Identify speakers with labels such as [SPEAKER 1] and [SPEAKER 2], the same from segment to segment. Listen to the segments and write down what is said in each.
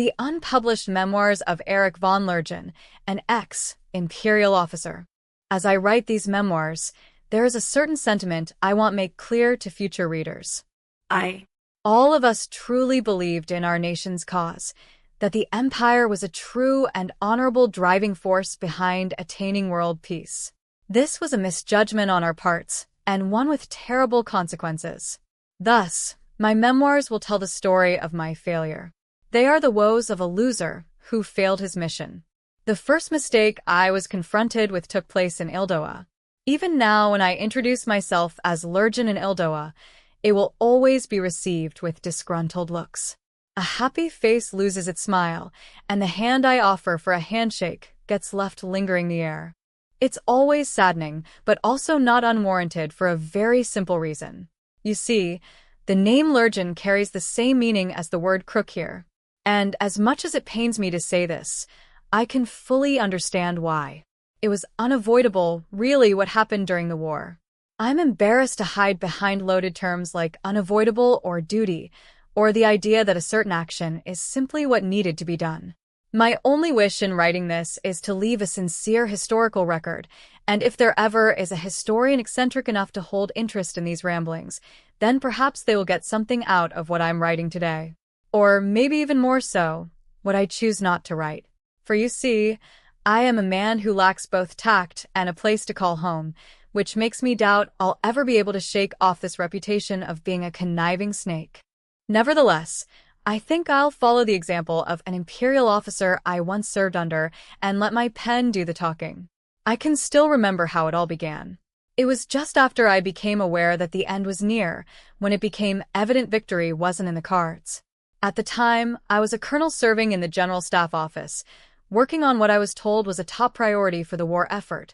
[SPEAKER 1] the unpublished memoirs of Erich von Lergen, an ex-imperial officer. As I write these memoirs, there is a certain sentiment I want make clear to future readers. All of us truly believed in our nation's cause, that the empire was a true and honorable driving force behind attaining world peace. This was a misjudgment on our parts, and one with terrible consequences. Thus, my memoirs will tell the story of my failure. They are the woes of a loser who failed his mission. The first mistake I was confronted with took place in Ildoa. Even now, when I introduce myself as Lergen in Ildoa, it will always be received with disgruntled looks. A happy face loses its smile, and the hand I offer for a handshake gets left lingering in the air. It's always saddening, but also not unwarranted for a very simple reason. You see, the name Lergen carries the same meaning as the word crook here. And as much as it pains me to say this, I can fully understand why. It was unavoidable, really, what happened during the war. I'm embarrassed to hide behind loaded terms like unavoidable or duty, or the idea that a certain action is simply what needed to be done. My only wish in writing this is to leave a sincere historical record, and if there ever is a historian eccentric enough to hold interest in these ramblings, then perhaps they will get something out of what I'm writing today. Or maybe even more so, what I choose not to write. For you see, I am a man who lacks both tact and a place to call home, which makes me doubt I'll ever be able to shake off this reputation of being a conniving snake. Nevertheless, I think I'll follow the example of an imperial officer I once served under and let my pen do the talking. I can still remember how it all began. It was just after I became aware that the end was near, when it became evident victory wasn't in the cards. At the time, I was a colonel serving in the General Staff Office, working on what I was told was a top priority for the war effort,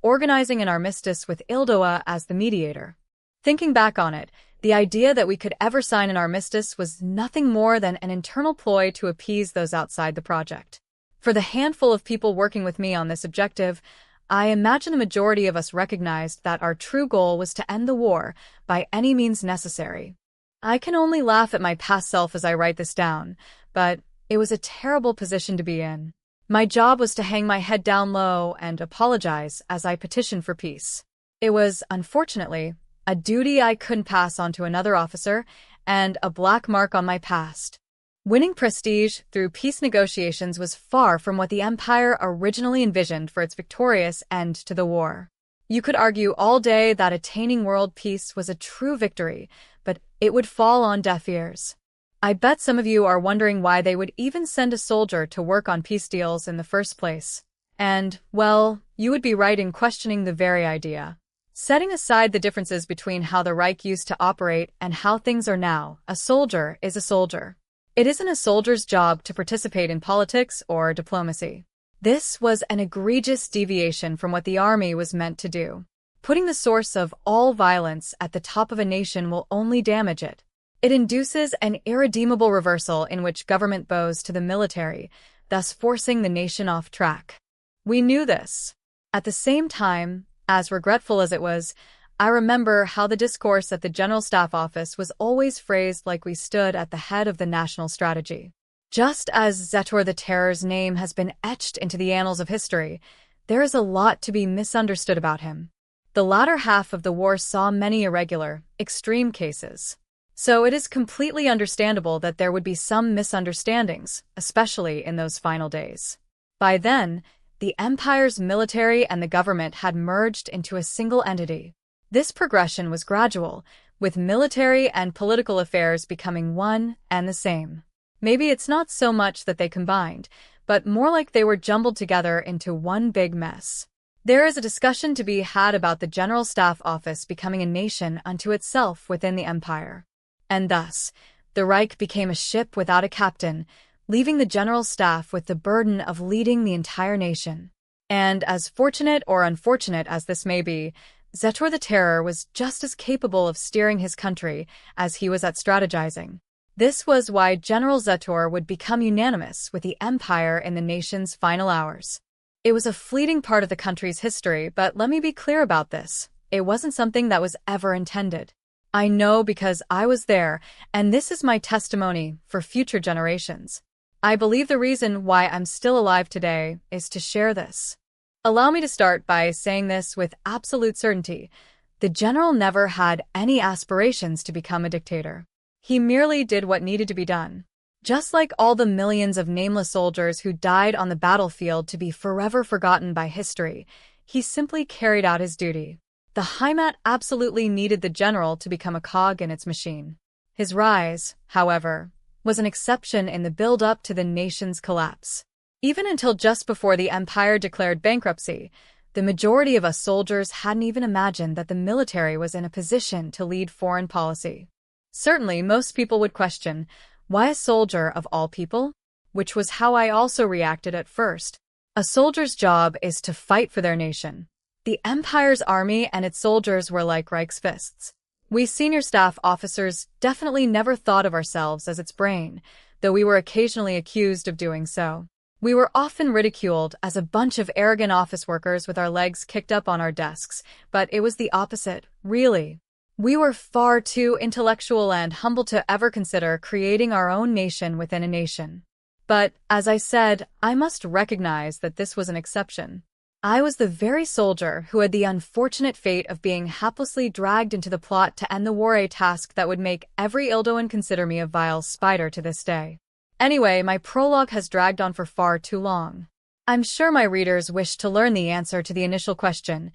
[SPEAKER 1] organizing an armistice with Ildoa as the mediator. Thinking back on it, the idea that we could ever sign an armistice was nothing more than an internal ploy to appease those outside the project. For the handful of people working with me on this objective, I imagine the majority of us recognized that our true goal was to end the war by any means necessary. I can only laugh at my past self as I write this down, but it was a terrible position to be in. My job was to hang my head down low and apologize as I petitioned for peace. It was, unfortunately, a duty I couldn't pass on to another officer and a black mark on my past. Winning prestige through peace negotiations was far from what the empire originally envisioned for its victorious end to the war. You could argue all day that attaining world peace was a true victory, but it would fall on deaf ears. I bet some of you are wondering why they would even send a soldier to work on peace deals in the first place. And, well, you would be right in questioning the very idea. Setting aside the differences between how the Reich used to operate and how things are now, a soldier is a soldier. It isn't a soldier's job to participate in politics or diplomacy. This was an egregious deviation from what the army was meant to do. Putting the source of all violence at the top of a nation will only damage it. It induces an irredeemable reversal in which government bows to the military, thus forcing the nation off track. We knew this. At the same time, as regretful as it was, I remember how the discourse at the General Staff Office was always phrased like we stood at the head of the national strategy. Just as Zetor the Terror's name has been etched into the annals of history, there is a lot to be misunderstood about him. The latter half of the war saw many irregular, extreme cases. So it is completely understandable that there would be some misunderstandings, especially in those final days. By then, the empire's military and the government had merged into a single entity. This progression was gradual, with military and political affairs becoming one and the same. Maybe it's not so much that they combined, but more like they were jumbled together into one big mess. There is a discussion to be had about the General Staff Office becoming a nation unto itself within the empire. And thus, the Reich became a ship without a captain, leaving the General Staff with the burden of leading the entire nation. And as fortunate or unfortunate as this may be, Zetor the Terror was just as capable of steering his country as he was at strategizing. This was why General Zetor would become unanimous with the empire in the nation's final hours. It was a fleeting part of the country's history, but let me be clear about this. It wasn't something that was ever intended. I know because I was there, and this is my testimony for future generations. I believe the reason why I'm still alive today is to share this. Allow me to start by saying this with absolute certainty. The general never had any aspirations to become a dictator. He merely did what needed to be done. Just like all the millions of nameless soldiers who died on the battlefield to be forever forgotten by history, he simply carried out his duty. The Heimat absolutely needed the general to become a cog in its machine. His rise, however, was an exception in the build-up to the nation's collapse. Even until just before the empire declared bankruptcy, the majority of us soldiers hadn't even imagined that the military was in a position to lead foreign policy. Certainly, most people would question, why a soldier of all people? Which was how I also reacted at first. A soldier's job is to fight for their nation. The empire's army and its soldiers were like Reichsfists. We senior staff officers definitely never thought of ourselves as its brain, though we were occasionally accused of doing so. We were often ridiculed as a bunch of arrogant office workers with our legs kicked up on our desks, but it was the opposite, really. We were far too intellectual and humble to ever consider creating our own nation within a nation. But, as I said, I must recognize that this was an exception. I was the very soldier who had the unfortunate fate of being haplessly dragged into the plot to end the war, a task that would make every Ildoan consider me a vile spider to this day. Anyway, my prologue has dragged on for far too long. I'm sure my readers wish to learn the answer to the initial question,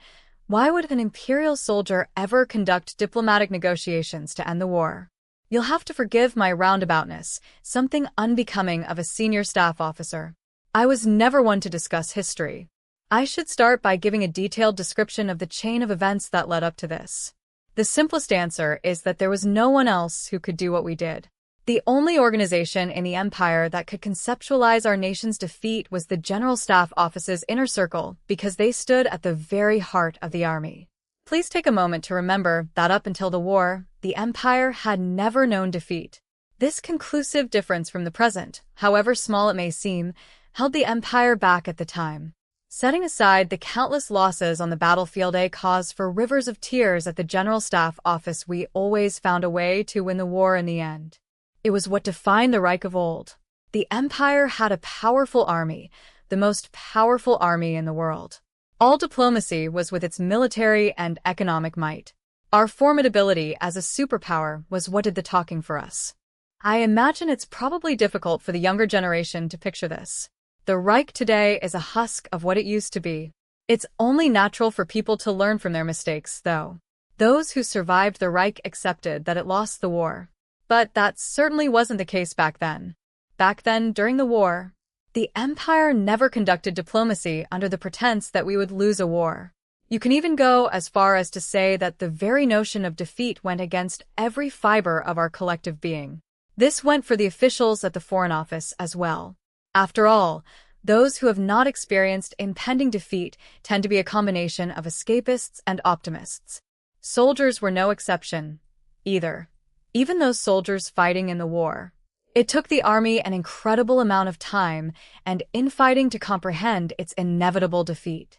[SPEAKER 1] why would an imperial soldier ever conduct diplomatic negotiations to end the war? You'll have to forgive my roundaboutness, something unbecoming of a senior staff officer. I was never one to discuss history. I should start by giving a detailed description of the chain of events that led up to this. The simplest answer is that there was no one else who could do what we did. The only organization in the empire that could conceptualize our nation's defeat was the General Staff Office's inner circle, because they stood at the very heart of the army. Please take a moment to remember that up until the war, the empire had never known defeat. This conclusive difference from the present, however small it may seem, held the empire back at the time. Setting aside the countless losses on the battlefield, a cause for rivers of tears at the General Staff Office, we always found a way to win the war in the end. It was what defined the Reich of old. The empire had a powerful army, the most powerful army in the world. All diplomacy was with its military and economic might. Our formidability as a superpower was what did the talking for us. I imagine it's probably difficult for the younger generation to picture this. The Reich today is a husk of what it used to be. It's only natural for people to learn from their mistakes, though. Those who survived the Reich accepted that it lost the war. But that certainly wasn't the case back then. Back then, during the war, the empire never conducted diplomacy under the pretense that we would lose a war. You can even go as far as to say that the very notion of defeat went against every fiber of our collective being. This went for the officials at the Foreign Office as well. After all, those who have not experienced impending defeat tend to be a combination of escapists and optimists. Soldiers were no exception, either. Even those soldiers fighting in the war. It took the army an incredible amount of time and infighting to comprehend its inevitable defeat.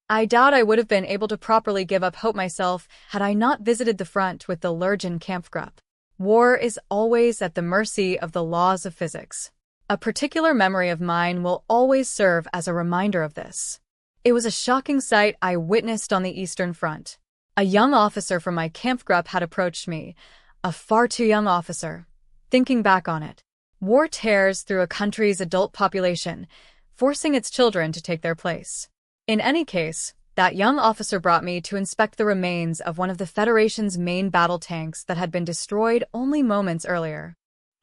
[SPEAKER 1] I doubt I would have been able to properly give up hope myself had I not visited the front with the LERGEN Kampfgruppe. War is always at the mercy of the laws of physics. A particular memory of mine will always serve as a reminder of this. It was a shocking sight I witnessed on the Eastern Front. A young officer from my Kampfgruppe had approached me, a far too young officer. Thinking back on it, war tears through a country's adult population, forcing its children to take their place. In any case, that young officer brought me to inspect the remains of one of the Federation's main battle tanks that had been destroyed only moments earlier.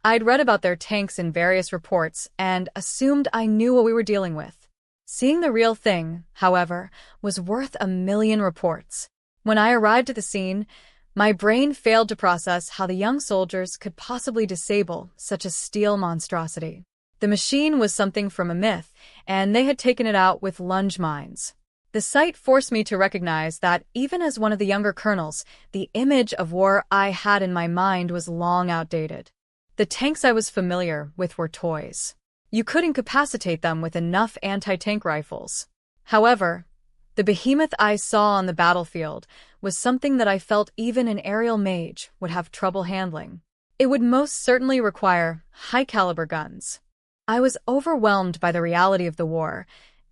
[SPEAKER 1] I'd read about their tanks in various reports and assumed I knew what we were dealing with. Seeing the real thing, however, was worth a million reports. When I arrived at the scene, my brain failed to process how the young soldiers could possibly disable such a steel monstrosity. The machine was something from a myth, and they had taken it out with lunge mines. The sight forced me to recognize that, even as one of the younger colonels, the image of war I had in my mind was long outdated. The tanks I was familiar with were toys. You could incapacitate them with enough anti-tank rifles. However, the behemoth I saw on the battlefield was something that I felt even an aerial mage would have trouble handling. It would most certainly require high-caliber guns. I was overwhelmed by the reality of the war.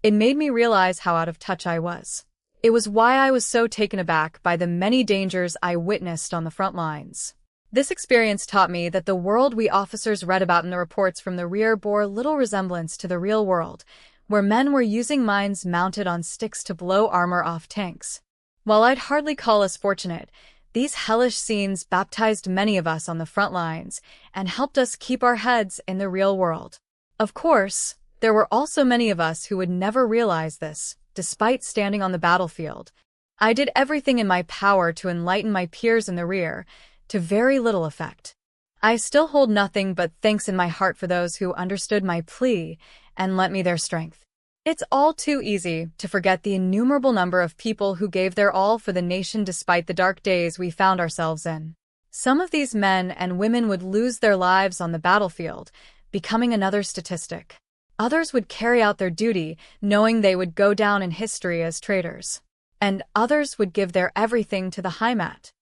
[SPEAKER 1] It made me realize how out of touch I was. It was why I was so taken aback by the many dangers I witnessed on the front lines. This experience taught me that the world we officers read about in the reports from the rear bore little resemblance to the real world, where men were using mines mounted on sticks to blow armor off tanks. While I'd hardly call us fortunate, these hellish scenes baptized many of us on the front lines and helped us keep our heads in the real world. Of course, there were also many of us who would never realize this, despite standing on the battlefield. I did everything in my power to enlighten my peers in the rear, to very little effect. I still hold nothing but thanks in my heart for those who understood my plea and lent me their strength. It's all too easy to forget the innumerable number of people who gave their all for the nation despite the dark days we found ourselves in. Some of these men and women would lose their lives on the battlefield, becoming another statistic. Others would carry out their duty, knowing they would go down in history as traitors. And others would give their everything to the Heimat.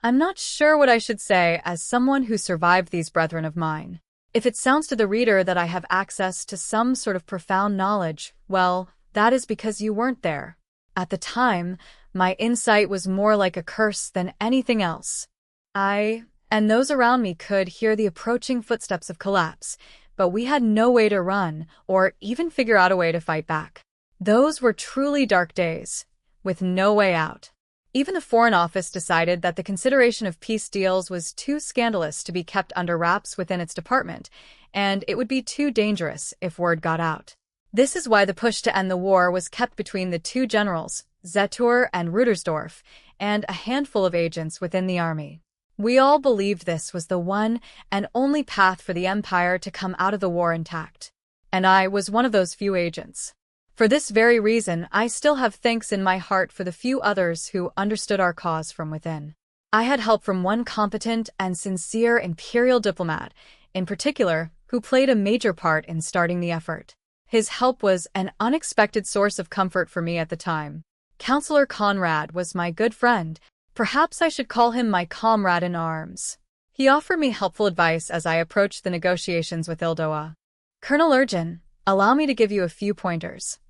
[SPEAKER 1] I'm not sure what I should say as someone who survived these brethren of mine. If it sounds to the reader that I have access to some sort of profound knowledge, well, that is because you weren't there. At the time, my insight was more like a curse than anything else. I, and those around me could hear the approaching footsteps of collapse, but we had no way to run or even figure out a way to fight back. Those were truly dark days, with no way out. Even the Foreign Office decided that the consideration of peace deals was too scandalous to be kept under wraps within its department, and it would be too dangerous if word got out. This is why the push to end the war was kept between the two generals, Zetor and Rudersdorf, and a handful of agents within the army. We all believed this was the one and only path for the empire to come out of the war intact. And I was one of those few agents. For this very reason, I still have thanks in my heart for the few others who understood our cause from within. I had help from one competent and sincere imperial diplomat, in particular, who played a major part in starting the effort. His help was an unexpected source of comfort for me at the time. Counselor Conrad was my good friend. Perhaps I should call him my comrade in arms. He offered me helpful advice as I approached the negotiations with Ildoa. Colonel LERGEN, allow me to give you a few pointers.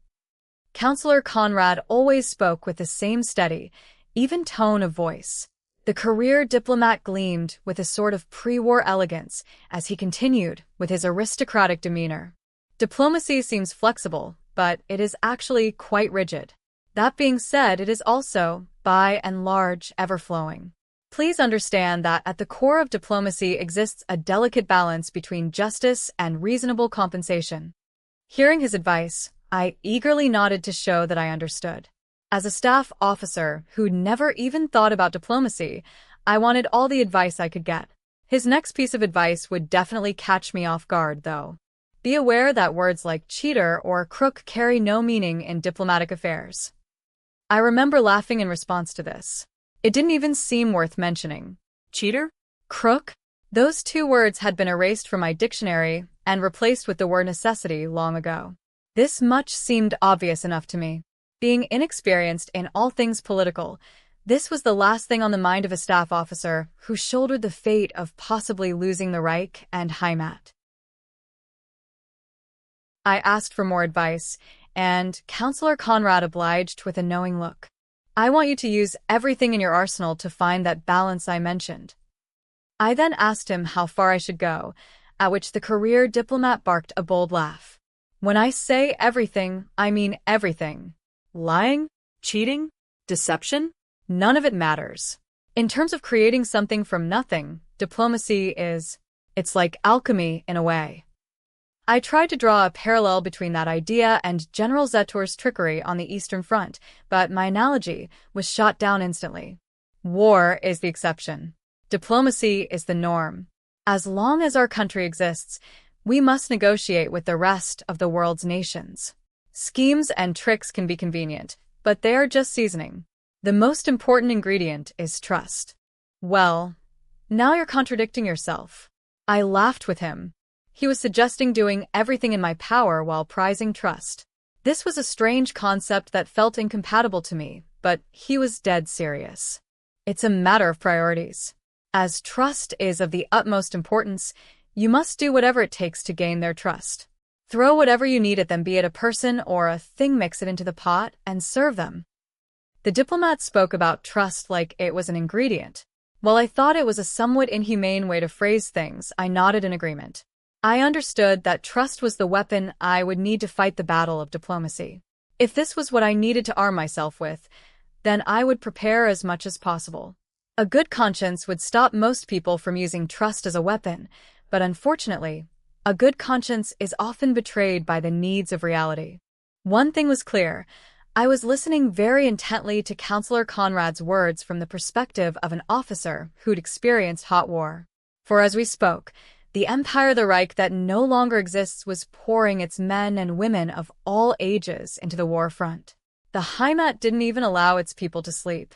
[SPEAKER 1] Counselor Conrad always spoke with the same steady, even tone of voice. The career diplomat gleamed with a sort of pre-war elegance as he continued with his aristocratic demeanor. Diplomacy seems flexible, but it is actually quite rigid. That being said, it is also, by and large, ever-flowing. Please understand that at the core of diplomacy exists a delicate balance between justice and reasonable compensation. Hearing his advice, I eagerly nodded to show that I understood. As a staff officer who'd never even thought about diplomacy, I wanted all the advice I could get. His next piece of advice would definitely catch me off guard, though. Be aware that words like cheater or crook carry no meaning in diplomatic affairs. I remember laughing in response to this. It didn't even seem worth mentioning. Cheater? Crook? Those two words had been erased from my dictionary and replaced with the word necessity long ago. This much seemed obvious enough to me. Being inexperienced in all things political, this was the last thing on the mind of a staff officer who shouldered the fate of possibly losing the Reich and Heimat. I asked for more advice, and Counselor Conrad obliged with a knowing look. I want you to use everything in your arsenal to find that balance I mentioned. I then asked him how far I should go, at which the career diplomat barked a bold laugh. When I say everything, I mean everything. Lying? Cheating? Deception? None of it matters. In terms of creating something from nothing, diplomacy it's like alchemy in a way. I tried to draw a parallel between that idea and General Zetor's trickery on the Eastern Front, but my analogy was shot down instantly. War is the exception. Diplomacy is the norm. As long as our country exists, we must negotiate with the rest of the world's nations. Schemes and tricks can be convenient, but they are just seasoning. The most important ingredient is trust. Well, now you're contradicting yourself. I laughed with him. He was suggesting doing everything in my power while prizing trust. This was a strange concept that felt incompatible to me, but he was dead serious. It's a matter of priorities. As trust is of the utmost importance, you must do whatever it takes to gain their trust. Throw whatever you need at them, be it a person or a thing, mix it into the pot, and serve them. The diplomat spoke about trust like it was an ingredient. While I thought it was a somewhat inhumane way to phrase things, I nodded in agreement. I understood that trust was the weapon I would need to fight the battle of diplomacy. If this was what I needed to arm myself with, then I would prepare as much as possible. A good conscience would stop most people from using trust as a weapon, but unfortunately, a good conscience is often betrayed by the needs of reality. One thing was clear. I was listening very intently to Counselor Conrad's words from the perspective of an officer who'd experienced hot war. For as we spoke, the empire, the Reich that no longer exists, was pouring its men and women of all ages into the war front. The Heimat didn't even allow its people to sleep.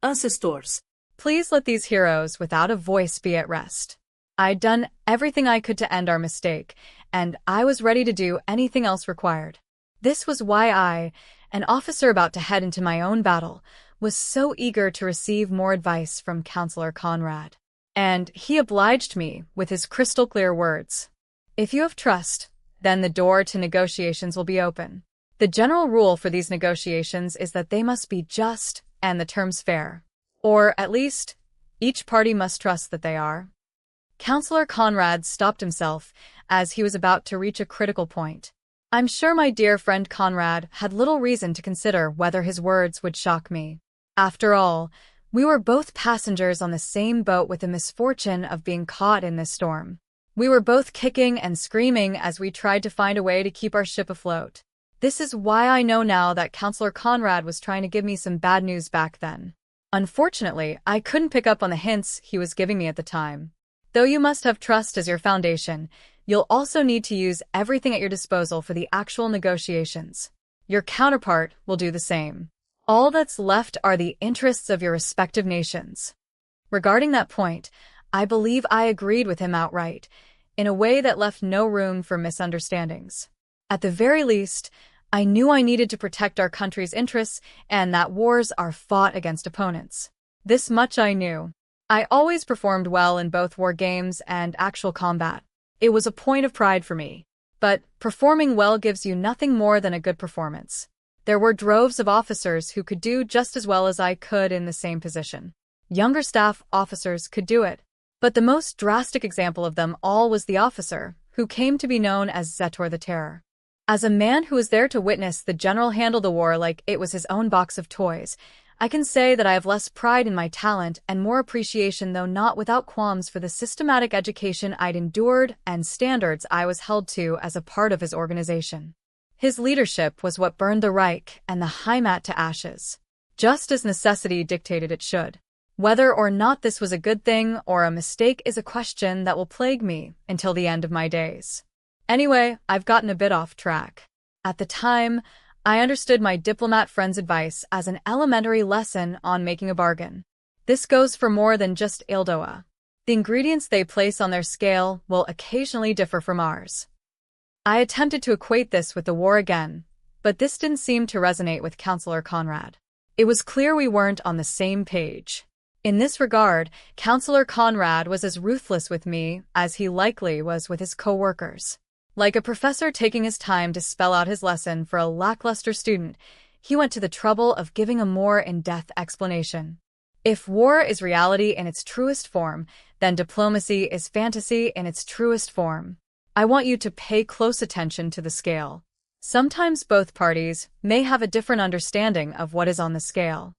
[SPEAKER 2] Ancestors,
[SPEAKER 1] please let these heroes without a voice be at rest. I'd done everything I could to end our mistake, and I was ready to do anything else required. This was why I, an officer about to head into my own battle, was so eager to receive more advice from Counselor Conrad. And he obliged me with his crystal-clear words. If you have trust, then the door to negotiations will be open. The general rule for these negotiations is that they must be just and the terms fair. Or, at least, each party must trust that they are. Counselor Conrad stopped himself as he was about to reach a critical point. I'm sure my dear friend Conrad had little reason to consider whether his words would shock me. After all, we were both passengers on the same boat with the misfortune of being caught in this storm. We were both kicking and screaming as we tried to find a way to keep our ship afloat. This is why I know now that Counselor Conrad was trying to give me some bad news back then. Unfortunately, I couldn't pick up on the hints he was giving me at the time. Though you must have trust as your foundation, you'll also need to use everything at your disposal for the actual negotiations. Your counterpart will do the same. All that's left are the interests of your respective nations. Regarding that point, I believe I agreed with him outright, in a way that left no room for misunderstandings. At the very least, I knew I needed to protect our country's interests and that wars are fought against opponents. This much I knew. I always performed well in both war games and actual combat. It was a point of pride for me. But performing well gives you nothing more than a good performance. There were droves of officers who could do just as well as I could in the same position. Younger staff officers could do it. But the most drastic example of them all was the officer, who came to be known as Zetor the Terror. As a man who was there to witness the general handle the war like it was his own box of toys, I can say that I have less pride in my talent and more appreciation, though not without qualms, for the systematic education I'd endured and standards I was held to as a part of his organization. His leadership was what burned the Reich and the Heimat to ashes, just as necessity dictated it should. Whether or not this was a good thing or a mistake is a question that will plague me until the end of my days. Anyway, I've gotten a bit off track. At the time, I understood my diplomat friend's advice as an elementary lesson on making a bargain. This goes for more than just Ildoa. The ingredients they place on their scale will occasionally differ from ours. I attempted to equate this with the war again, but this didn't seem to resonate with Counselor Conrad. It was clear we weren't on the same page. In this regard, Counselor Conrad was as ruthless with me as he likely was with his co-workers. Like a professor taking his time to spell out his lesson for a lackluster student, he went to the trouble of giving a more in-depth explanation. If war is reality in its truest form, then diplomacy is fantasy in its truest form. I want you to pay close attention to the scale. Sometimes both parties may have a different understanding of what is on the scale.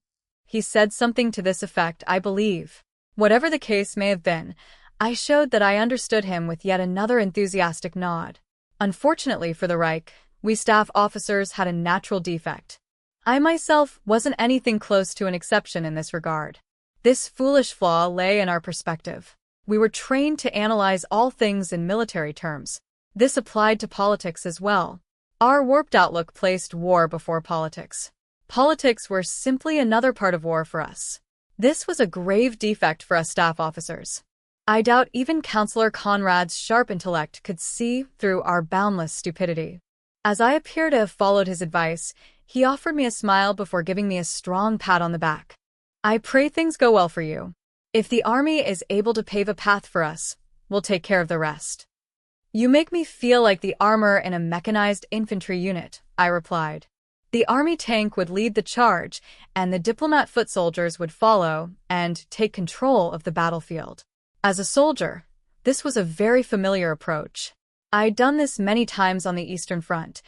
[SPEAKER 1] He said something to this effect, I believe. Whatever the case may have been, I showed that I understood him with yet another enthusiastic nod. Unfortunately for the Reich, we staff officers had a natural defect. I myself wasn't anything close to an exception in this regard. This foolish flaw lay in our perspective. We were trained to analyze all things in military terms. This applied to politics as well. Our warped outlook placed war before politics. Politics were simply another part of war for us. This was a grave defect for us staff officers. I doubt even Counselor Conrad's sharp intellect could see through our boundless stupidity. As I appear to have followed his advice, he offered me a smile before giving me a strong pat on the back. I pray things go well for you. If the army is able to pave a path for us, we'll take care of the rest. You make me feel like the armor in a mechanized infantry unit, I replied. The army tank would lead the charge, and the diplomat foot soldiers would follow and take control of the battlefield. As a soldier, this was a very familiar approach. I'd done this many times on the Eastern Front.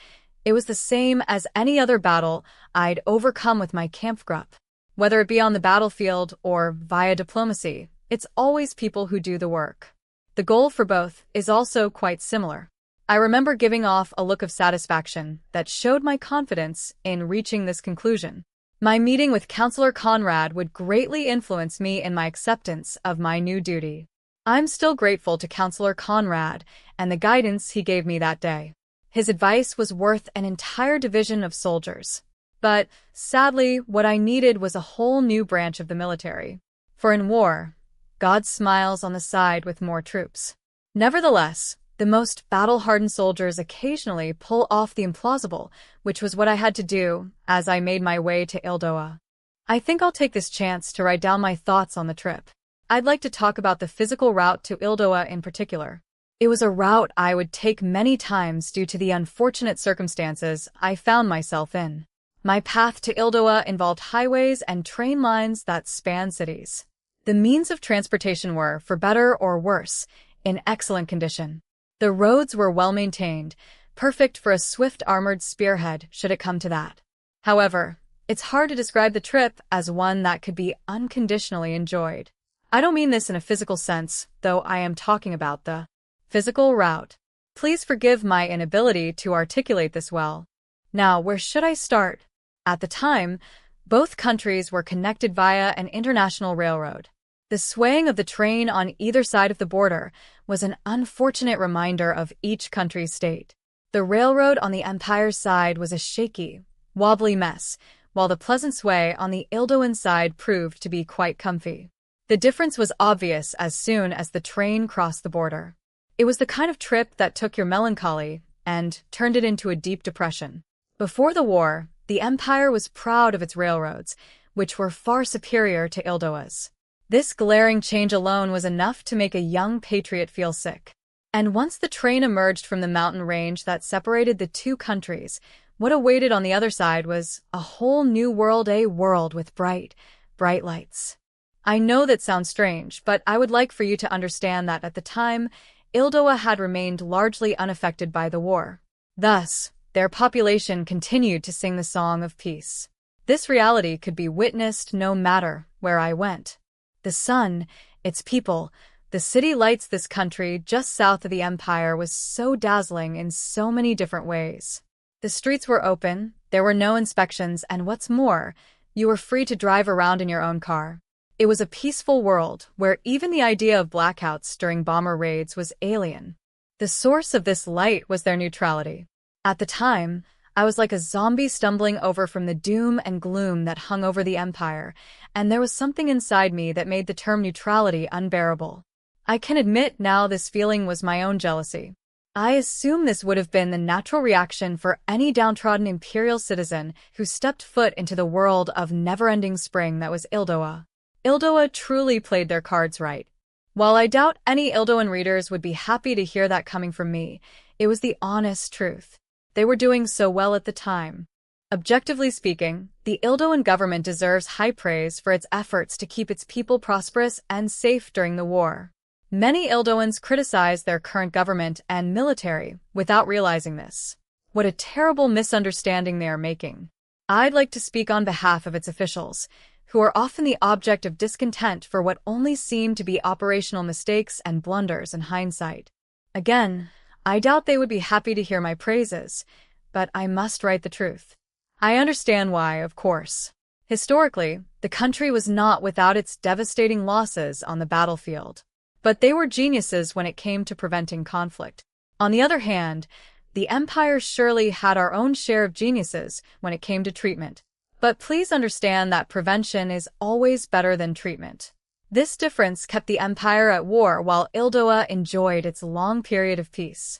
[SPEAKER 1] It was the same as any other battle I'd overcome with my Kampfgruppe. Whether it be on the battlefield or via diplomacy, it's always people who do the work. The goal for both is also quite similar. I remember giving off a look of satisfaction that showed my confidence in reaching this conclusion. My meeting with Counselor Conrad would greatly influence me in my acceptance of my new duty. I'm still grateful to Counselor Conrad and the guidance he gave me that day. His advice was worth an entire division of soldiers. But, sadly, what I needed was a whole new branch of the military. For in war, God smiles on the side with more troops. Nevertheless, the most battle-hardened soldiers occasionally pull off the implausible, which was what I had to do as I made my way to Ildoa. I think I'll take this chance to write down my thoughts on the trip. I'd like to talk about the physical route to Ildoa in particular. It was a route I would take many times due to the unfortunate circumstances I found myself in. My path to Ildoa involved highways and train lines that span cities. The means of transportation were, for better or worse, in excellent condition. The roads were well-maintained, perfect for a swift armored spearhead should it come to that. However, it's hard to describe the trip as one that could be unconditionally enjoyed. I don't mean this in a physical sense, though I am talking about the physical route. Please forgive my inability to articulate this well. Now, where should I start? At the time, both countries were connected via an international railroad. The swaying of the train on either side of the border was an unfortunate reminder of each country's state. The railroad on the Empire's side was a shaky, wobbly mess, while the pleasant sway on the Ildoan side proved to be quite comfy. The difference was obvious as soon as the train crossed the border. It was the kind of trip that took your melancholy and turned it into a deep depression. Before the war, the Empire was proud of its railroads, which were far superior to Ildoa's. This glaring change alone was enough to make a young patriot feel sick. And once the train emerged from the mountain range that separated the two countries, what awaited on the other side was a whole new world, a world with bright, bright lights. I know that sounds strange, but I would like for you to understand that at the time, Ildoa had remained largely unaffected by the war. Thus, their population continued to sing the song of peace. This reality could be witnessed no matter where I went. The sun, its people, the city lights this country just south of the Empire was so dazzling in so many different ways. The streets were open, there were no inspections, and what's more, you were free to drive around in your own car. It was a peaceful world where even the idea of blackouts during bomber raids was alien. The source of this light was their neutrality. At the time, I was like a zombie stumbling over from the doom and gloom that hung over the Empire, and there was something inside me that made the term neutrality unbearable. I can admit now this feeling was my own jealousy. I assume this would have been the natural reaction for any downtrodden imperial citizen who stepped foot into the world of never-ending spring that was Ildoa. Ildoa truly played their cards right. While I doubt any Ildoan readers would be happy to hear that coming from me, it was the honest truth. They were doing so well at the time. Objectively speaking, the Ildoan government deserves high praise for its efforts to keep its people prosperous and safe during the war. Many Ildoans criticize their current government and military without realizing this. What a terrible misunderstanding they are making. I'd like to speak on behalf of its officials, who are often the object of discontent for what only seem to be operational mistakes and blunders in hindsight. Again, I doubt they would be happy to hear my praises, but I must write the truth. I understand why, of course. Historically, the country was not without its devastating losses on the battlefield. But they were geniuses when it came to preventing conflict. On the other hand, the Empire surely had our own share of geniuses when it came to treatment. But please understand that prevention is always better than treatment. This difference kept the Empire at war while Ildoa enjoyed its long period of peace.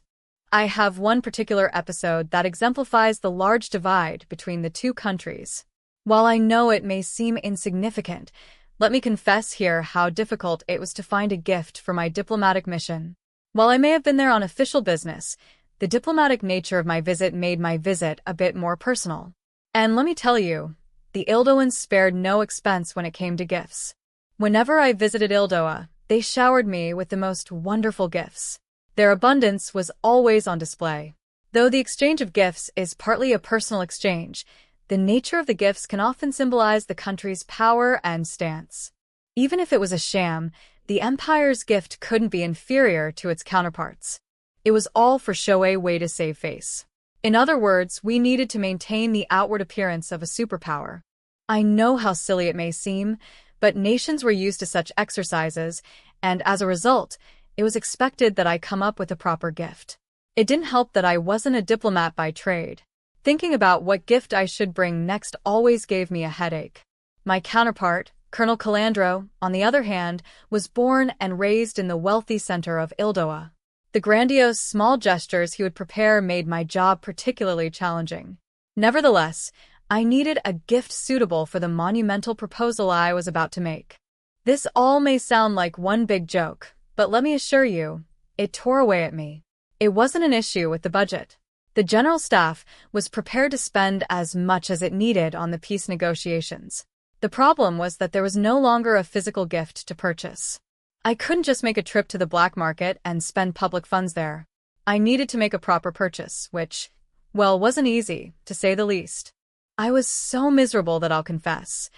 [SPEAKER 1] I have one particular episode that exemplifies the large divide between the two countries. While I know it may seem insignificant, let me confess here how difficult it was to find a gift for my diplomatic mission. While I may have been there on official business, the diplomatic nature of my visit made my visit a bit more personal. And let me tell you, the Ildoans spared no expense when it came to gifts. Whenever I visited Ildoa, they showered me with the most wonderful gifts. Their abundance was always on display. Though the exchange of gifts is partly a personal exchange, the nature of the gifts can often symbolize the country's power and stance. Even if it was a sham, the empire's gift couldn't be inferior to its counterparts. It was all for show, a way to save face. In other words, we needed to maintain the outward appearance of a superpower. I know how silly it may seem, but nations were used to such exercises, and as a result, it was expected that I come up with a proper gift. It didn't help that I wasn't a diplomat by trade. Thinking about what gift I should bring next always gave me a headache. My counterpart, Colonel Calandro, on the other hand, was born and raised in the wealthy center of Ildoa. The grandiose small gestures he would prepare made my job particularly challenging. Nevertheless, I needed a gift suitable for the monumental proposal I was about to make. This all may sound like one big joke, but let me assure you, it tore away at me. It wasn't an issue with the budget. The general staff was prepared to spend as much as it needed on the peace negotiations. The problem was that there was no longer a physical gift to purchase. I couldn't just make a trip to the black market and spend public funds there. I needed to make a proper purchase, which, well, wasn't easy, to say the least. I was so miserable that I'll confess.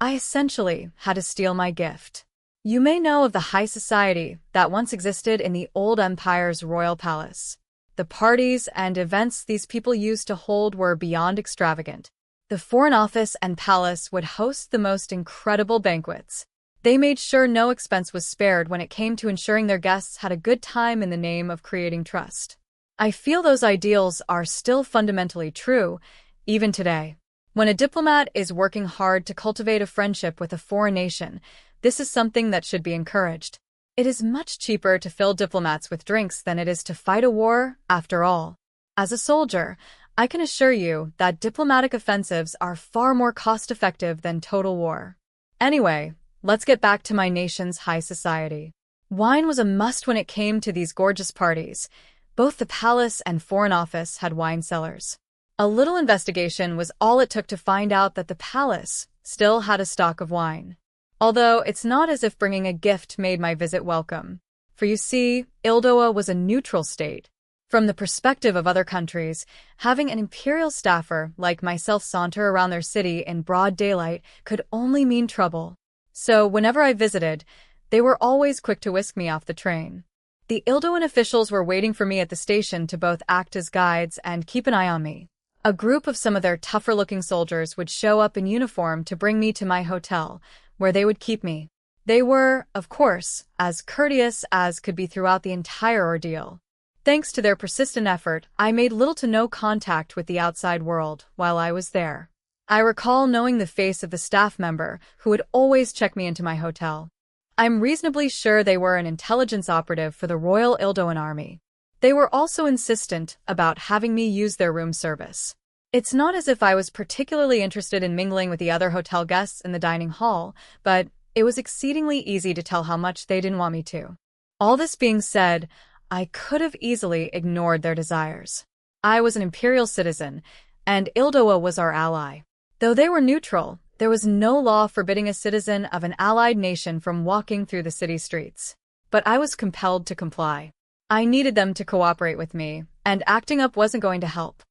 [SPEAKER 1] I essentially had to steal my gift. You may know of the high society that once existed in the old empire's royal palace. The parties and events these people used to hold were beyond extravagant. The Foreign Office and palace would host the most incredible banquets. They made sure no expense was spared when it came to ensuring their guests had a good time in the name of creating trust. I feel those ideals are still fundamentally true, even today. When a diplomat is working hard to cultivate a friendship with a foreign nation, this is something that should be encouraged. It is much cheaper to fill diplomats with drinks than it is to fight a war, after all. As a soldier, I can assure you that diplomatic offensives are far more cost-effective than total war. Anyway, let's get back to my nation's high society. Wine was a must when it came to these gorgeous parties. Both the palace and Foreign Office had wine cellars. A little investigation was all it took to find out that the palace still had a stock of wine. Although it's not as if bringing a gift made my visit welcome. For you see, Ildoa was a neutral state. From the perspective of other countries, having an imperial staffer like myself saunter around their city in broad daylight could only mean trouble. So whenever I visited, they were always quick to whisk me off the train. The Ildoan officials were waiting for me at the station to both act as guides and keep an eye on me. A group of some of their tougher-looking soldiers would show up in uniform to bring me to my hotel, where they would keep me. They were, of course, as courteous as could be throughout the entire ordeal. Thanks to their persistent effort, I made little to no contact with the outside world while I was there. I recall knowing the face of the staff member who would always check me into my hotel. I'm reasonably sure they were an intelligence operative for the Royal Ildoan Army. They were also insistent about having me use their room service. It's not as if I was particularly interested in mingling with the other hotel guests in the dining hall, but it was exceedingly easy to tell how much they didn't want me to. All this being said, I could have easily ignored their desires. I was an imperial citizen, and Ildoa was our ally. Though they were neutral, there was no law forbidding a citizen of an allied nation from walking through the city streets. But I was compelled to comply. I needed them to cooperate with me, and acting up wasn't going to help.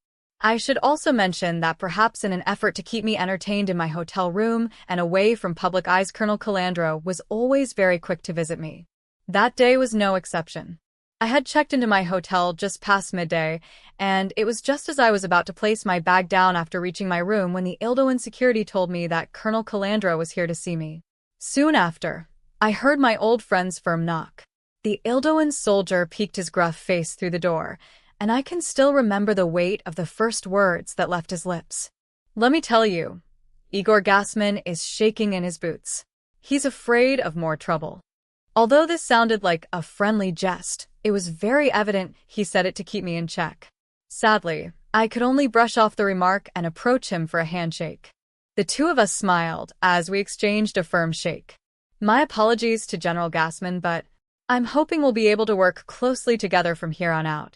[SPEAKER 1] I should also mention that perhaps in an effort to keep me entertained in my hotel room and away from public eyes, Colonel Calandro was always very quick to visit me. That day was no exception. I had checked into my hotel just past midday, and it was just as I was about to place my bag down after reaching my room when the Ildoan security told me that Colonel Calandro was here to see me. Soon after, I heard my old friend's firm knock. The Ildoan soldier peeked his gruff face through the door, and I can still remember the weight of the first words that left his lips. Let me tell you, Igor Gassman is shaking in his boots. He's afraid of more trouble. Although this sounded like a friendly jest, it was very evident he said it to keep me in check. Sadly, I could only brush off the remark and approach him for a handshake. The two of us smiled as we exchanged a firm shake. My apologies to General Gassman, but I'm hoping we'll be able to work closely together from here on out.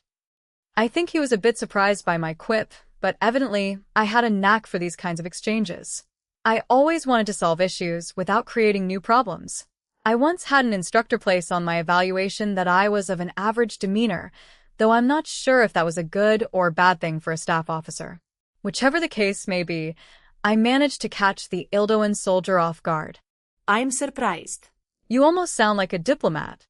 [SPEAKER 1] I think he was a bit surprised by my quip, but evidently, I had a knack for these kinds of exchanges. I always wanted to solve issues without creating new problems. I once had an instructor place on my evaluation that I was of an average demeanor, though I'm not sure if that was a good or bad thing for a staff officer. Whichever the case may be, I managed to catch the Ildoan soldier off guard.
[SPEAKER 2] I'm surprised.
[SPEAKER 1] You almost sound like a diplomat.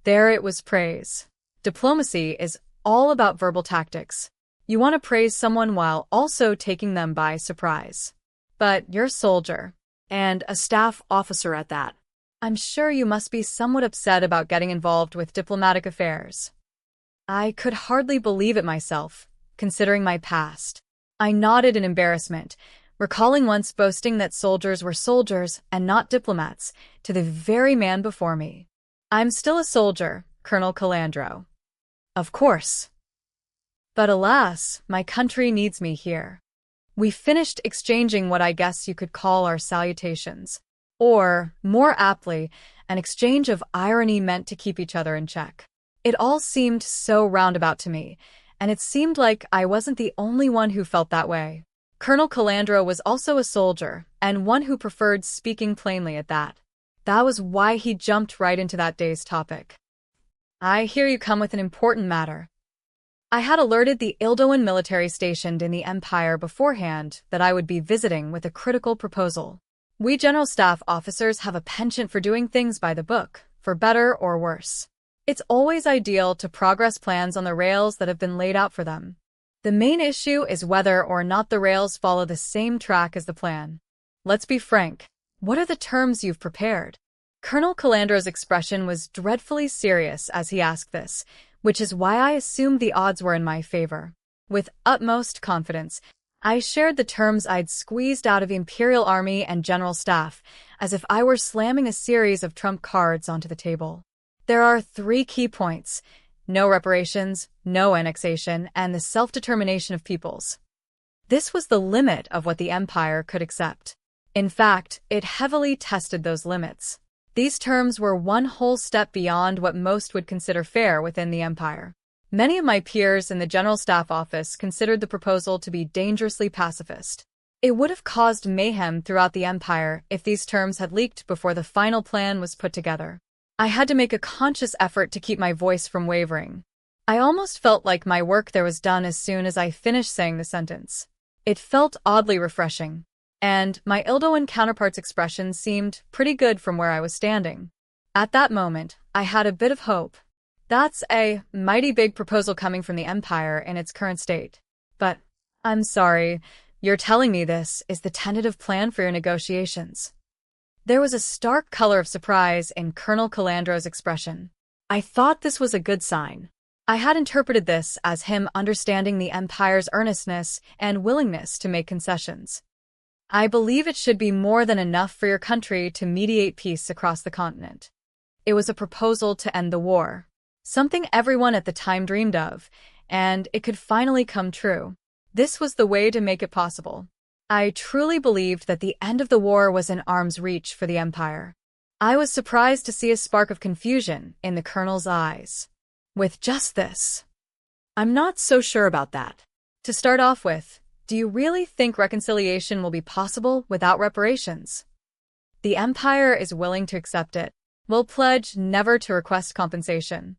[SPEAKER 1] There it was praise. Diplomacy is all about verbal tactics. You want to praise someone while also taking them by surprise. But you're a soldier,
[SPEAKER 2] And a staff officer at that.
[SPEAKER 1] I'm sure you must be somewhat upset about getting involved with diplomatic affairs. I could hardly believe it myself, considering my past. I nodded in embarrassment, recalling once boasting that soldiers were soldiers and not diplomats, to the very man before me. I'm still a soldier, Colonel Calandro. Of course. But alas, my country needs me here. We finished exchanging what I guess you could call our salutations. Or, more aptly, an exchange of irony meant to keep each other in check. It all seemed so roundabout to me, and it seemed like I wasn't the only one who felt that way. Colonel Calandro was also a soldier, and one who preferred speaking plainly at that. That was why he jumped right into that day's topic. I hear you come with an important matter. I had alerted the Ildoan military stationed in the Empire beforehand that I would be visiting with a critical proposal. We general staff officers have a penchant for doing things by the book, for better or worse. It's always ideal to progress plans on the rails that have been laid out for them. The main issue is whether or not the rails follow the same track as the plan. Let's be frank. What are the terms you've prepared? Colonel Calandro's expression was dreadfully serious as he asked this, which is why I assumed the odds were in my favor. With utmost confidence, I shared the terms I'd squeezed out of the Imperial Army and General Staff, as if I were slamming a series of trump cards onto the table. There are 3 key points: no reparations, no annexation, and the self-determination of peoples. This was the limit of what the Empire could accept. In fact, it heavily tested those limits. These terms were one whole step beyond what most would consider fair within the Empire. Many of my peers in the General Staff Office considered the proposal to be dangerously pacifist. It would have caused mayhem throughout the Empire if these terms had leaked before the final plan was put together. I had to make a conscious effort to keep my voice from wavering. I almost felt like my work there was done as soon as I finished saying the sentence. It felt oddly refreshing, and my Ildoan counterpart's expression seemed pretty good from where I was standing. At that moment, I had a bit of hope. That's a mighty big proposal coming from the Empire in its current state. But, I'm sorry, you're telling me this is the tentative plan for your negotiations. There was a stark color of surprise in Colonel Calandro's expression. I thought this was a good sign. I had interpreted this as him understanding the Empire's earnestness and willingness to make concessions. I believe it should be more than enough for your country to mediate peace across the continent. It was a proposal to end the war. Something everyone at the time dreamed of, and it could finally come true. This was the way to make it possible. I truly believed that the end of the war was in arm's reach for the Empire. I was surprised to see a spark of confusion in the Colonel's eyes. With just this,
[SPEAKER 2] I'm not so sure about that.
[SPEAKER 1] To start off with, do you really think reconciliation will be possible without reparations? The Empire is willing to accept it. We'll pledge never to request compensation.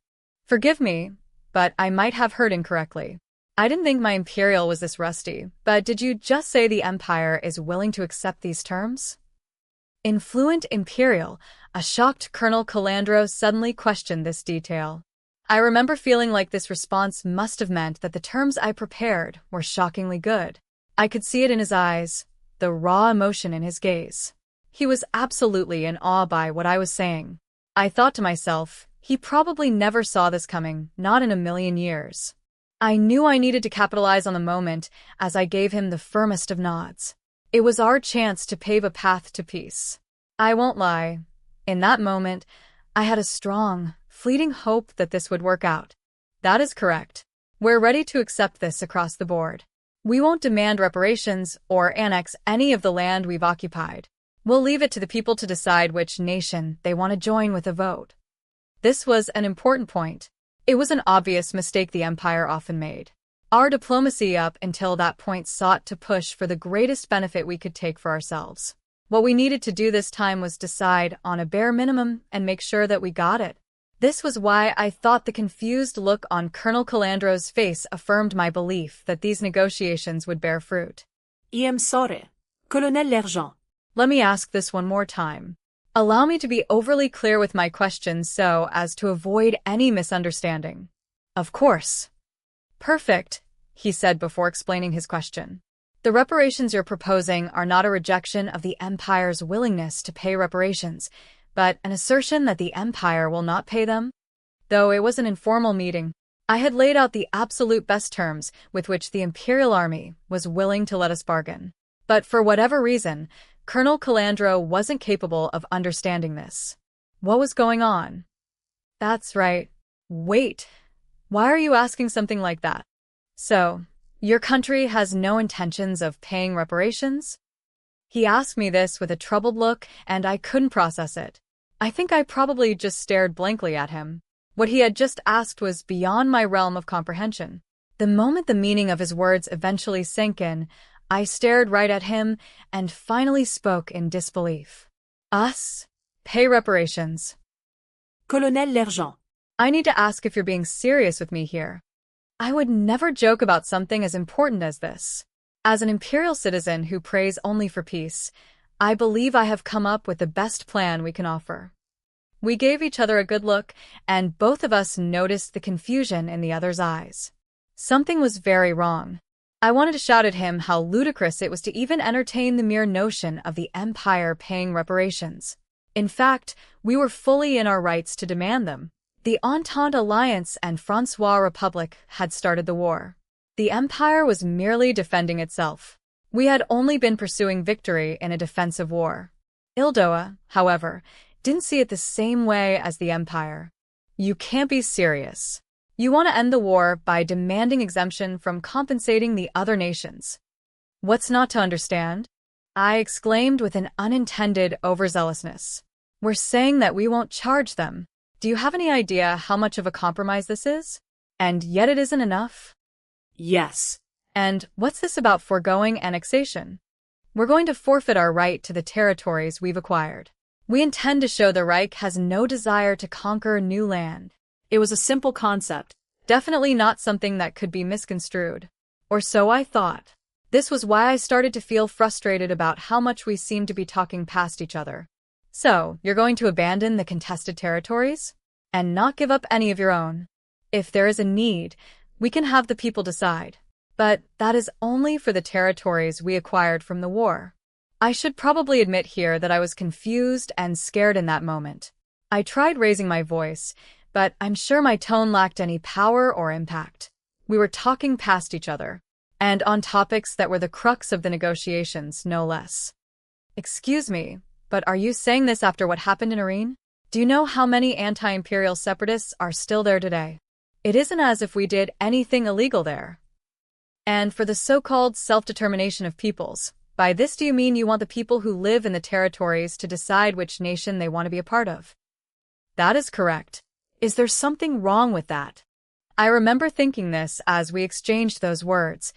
[SPEAKER 1] Forgive me, but I might have heard incorrectly. I didn't think my Imperial was this rusty, but did you just say the Empire is willing to accept these terms? In fluent Imperial, a shocked Colonel Calandro suddenly questioned this detail. I remember feeling like this response must have meant that the terms I prepared were shockingly good. I could see it in his eyes, the raw emotion in his gaze. He was absolutely in awe by what I was saying. I thought to myself, he probably never saw this coming, not in a million years. I knew I needed to capitalize on the moment as I gave him the firmest of nods. It was our chance to pave a path to peace. I won't lie. In that moment, I had a strong, fleeting hope that this would work out. That is correct. We're ready to accept this across the board. We won't demand reparations or annex any of the land we've occupied. We'll leave it to the people to decide which nation they want to join with a vote. This was an important point. It was an obvious mistake the Empire often made. Our diplomacy up until that point sought to push for the greatest benefit we could take for ourselves. What we needed to do this time was decide on a bare minimum and make sure that we got it. This was why I thought the confused look on Colonel Calandro's face affirmed my belief that these negotiations would bear fruit.
[SPEAKER 2] I am sorry, Colonel Lergen.
[SPEAKER 1] Let me ask this one more time. Allow me to be overly clear with my questions so as to avoid any misunderstanding. Of course. Perfect, he said before explaining his question. The reparations you're proposing are not a rejection of the Empire's willingness to pay reparations, but an assertion that the Empire will not pay them? Though it was an informal meeting, I had laid out the absolute best terms with which the Imperial Army was willing to let us bargain. But for whatever reason, Colonel Calandro wasn't capable of understanding this. What was going on? That's right. Wait. Why are you asking something like that? So, your country has no intentions of paying reparations? He asked me this with a troubled look, and I couldn't process it. I think I probably just stared blankly at him. What he had just asked was beyond my realm of comprehension. The moment the meaning of his words eventually sank in, I stared right at him and finally spoke in disbelief. Us? Pay reparations.
[SPEAKER 2] Colonel Lergen.
[SPEAKER 1] I need to ask if you're being serious with me here. I would never joke about something as important as this. As an imperial citizen who prays only for peace, I believe I have come up with the best plan we can offer. We gave each other a good look, and both of us noticed the confusion in the other's eyes. Something was very wrong. I wanted to shout at him how ludicrous it was to even entertain the mere notion of the Empire paying reparations. In fact, we were fully in our rights to demand them. The Entente Alliance and Francois Republic had started the war. The Empire was merely defending itself. We had only been pursuing victory in a defensive war. Ildoa, however, didn't see it the same way as the Empire. You can't be serious. You want to end the war by demanding exemption from compensating the other nations. What's not to understand? I exclaimed with an unintended overzealousness. We're saying that we won't charge them. Do you have any idea how much of a compromise this is? And yet it isn't enough?
[SPEAKER 2] Yes.
[SPEAKER 1] And what's this about foregoing annexation? We're going to forfeit our right to the territories we've acquired. We intend to show the Reich has no desire to conquer new land.
[SPEAKER 2] It was a simple concept.
[SPEAKER 1] Definitely not something that could be misconstrued. Or so I thought. This was why I started to feel frustrated about how much we seemed to be talking past each other. So, you're going to abandon the contested territories? And not give up any of your own? If there is a need, we can have the people decide. But that is only for the territories we acquired from the war. I should probably admit here that I was confused and scared in that moment. I tried raising my voice, but I'm sure my tone lacked any power or impact. We were talking past each other, and on topics that were the crux of the negotiations, no less. Excuse me, but are you saying this after what happened in ERICH? Do you know how many anti-imperial separatists are still there today? It isn't as if we did anything illegal there. And for the so-called self-determination of peoples, by this do you mean you want the people who live in the territories to decide which nation they want to be a part of? That is correct. Is there something wrong with that? I remember thinking this as we exchanged those words.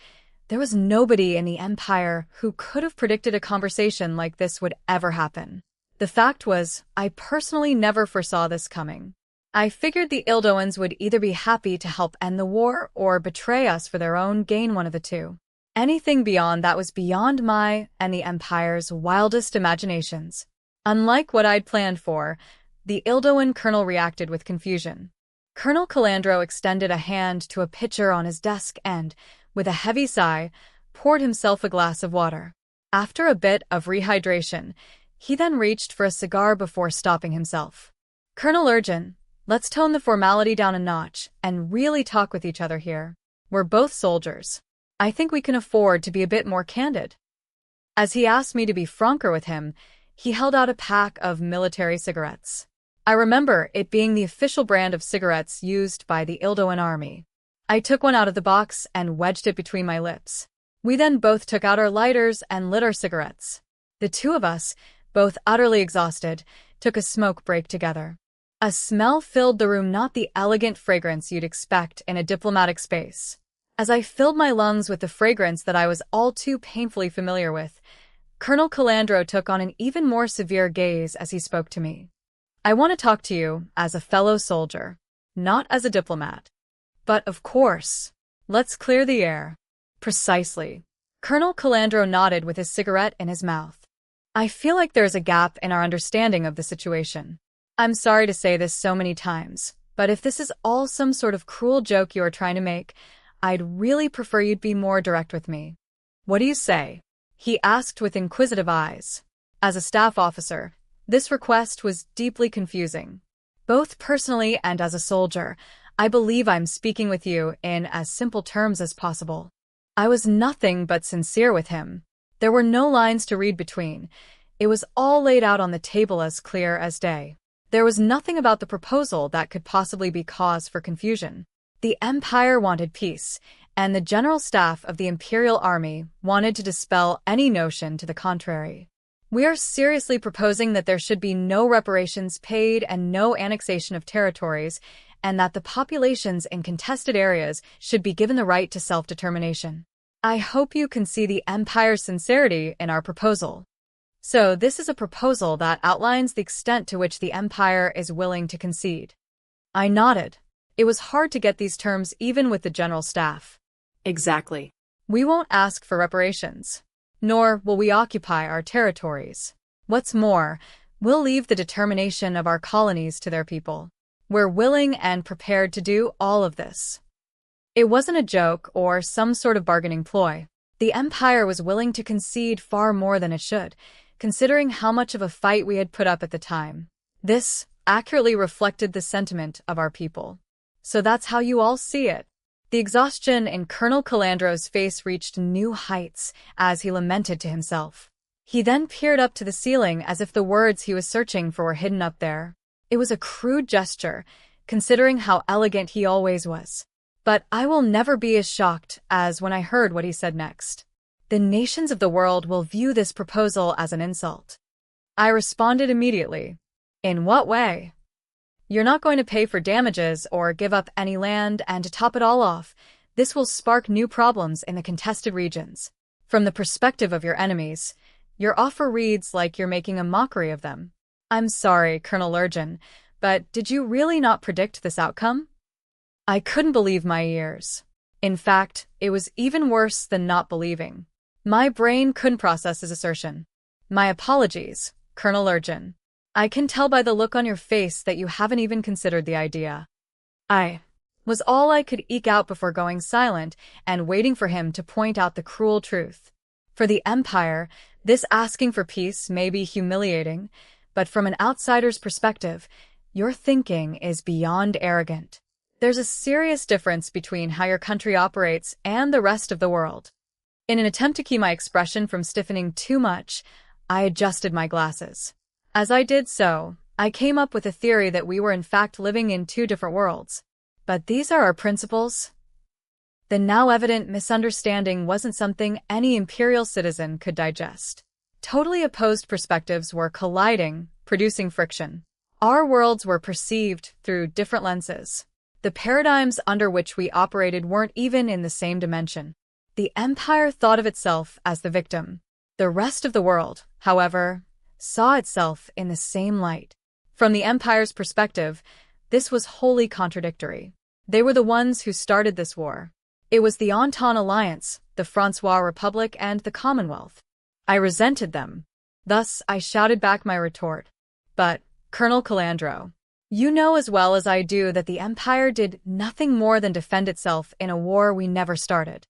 [SPEAKER 1] There was nobody in the Empire who could have predicted a conversation like this would ever happen. The fact was, I personally never foresaw this coming. I figured the Ildoans would either be happy to help end the war or betray us for their own gain, one of the two. Anything beyond that was beyond my and the Empire's wildest imaginations. Unlike what I'd planned for, the Ildoan colonel reacted with confusion. Colonel Calandro extended a hand to a pitcher on his desk and, with a heavy sigh, poured himself a glass of water. After a bit of rehydration, he then reached for a cigar before stopping himself. Colonel LERGEN, let's tone the formality down a notch and really talk with each other here. We're both soldiers. I think we can afford to be a bit more candid. As he asked me to be franker with him, he held out a pack of military cigarettes. I remember it being the official brand of cigarettes used by the Ildoan army. I took one out of the box and wedged it between my lips. We then both took out our lighters and lit our cigarettes. The two of us, both utterly exhausted, took a smoke break together. A smell filled the room, not the elegant fragrance you'd expect in a diplomatic space. As I filled my lungs with the fragrance that I was all too painfully familiar with, Colonel Calandro took on an even more severe gaze as he spoke to me. I want to talk to you as a fellow soldier, not as a diplomat. But of course, let's clear the air. Precisely. Colonel Calandro nodded with his cigarette in his mouth. I feel like there's a gap in our understanding of the situation. I'm sorry to say this so many times, but if this is all some sort of cruel joke you are trying to make, I'd really prefer you'd be more direct with me. What do you say? He asked with inquisitive eyes. As a staff officer, this request was deeply confusing. Both personally and as a soldier, I believe I'm speaking with you in as simple terms as possible. I was nothing but sincere with him. There were no lines to read between. It was all laid out on the table as clear as day. There was nothing about the proposal that could possibly be cause for confusion. The Empire wanted peace, and the General Staff of the Imperial Army wanted to dispel any notion to the contrary. We are seriously proposing that there should be no reparations paid and no annexation of territories, and that the populations in contested areas should be given the right to self-determination. I hope you can see the Empire's sincerity in our proposal. So this is a proposal that outlines the extent to which the Empire is willing to concede. I nodded. It was hard to get these terms even with the General Staff.
[SPEAKER 2] Exactly.
[SPEAKER 1] We won't ask for reparations, nor will we occupy our territories. What's more, we'll leave the determination of our colonies to their people. We're willing and prepared to do all of this. It wasn't a joke or some sort of bargaining ploy. The Empire was willing to concede far more than it should, considering how much of a fight we had put up at the time. This accurately reflected the sentiment of our people. So that's how you all see it. The exhaustion in Colonel Calandro's face reached new heights as he lamented to himself. He then peered up to the ceiling as if the words he was searching for were hidden up there. It was a crude gesture, considering how elegant he always was. But I will never be as shocked as when I heard what he said next. The nations of the world will view this proposal as an insult. I responded immediately. In what way? You're not going to pay for damages or give up any land, and to top it all off, this will spark new problems in the contested regions. From the perspective of your enemies, your offer reads like you're making a mockery of them. I'm sorry, Colonel LERGEN, but did you really not predict this outcome? I couldn't believe my ears. In fact, it was even worse than not believing. My brain couldn't process his assertion. My apologies, Colonel LERGEN. I can tell by the look on your face that you haven't even considered the idea. Was all I could eke out before going silent and waiting for him to point out the cruel truth. For the Empire, this asking for peace may be humiliating, but from an outsider's perspective, your thinking is beyond arrogant. There's a serious difference between how your country operates and the rest of the world. In an attempt to keep my expression from stiffening too much, I adjusted my glasses. As I did so, I came up with a theory that we were in fact living in two different worlds. But these are our principles. The now evident misunderstanding wasn't something any imperial citizen could digest. Totally opposed perspectives were colliding, producing friction. Our worlds were perceived through different lenses. The paradigms under which we operated weren't even in the same dimension. The Empire thought of itself as the victim. The rest of the world, however, saw itself in the same light. From the Empire's perspective, this was wholly contradictory. They were the ones who started this war. It was the Entente Alliance, the Francois Republic, and the Commonwealth. I resented them. Thus, I shouted back my retort. But, Colonel Calandro, you know as well as I do that the Empire did nothing more than defend itself in a war we never started.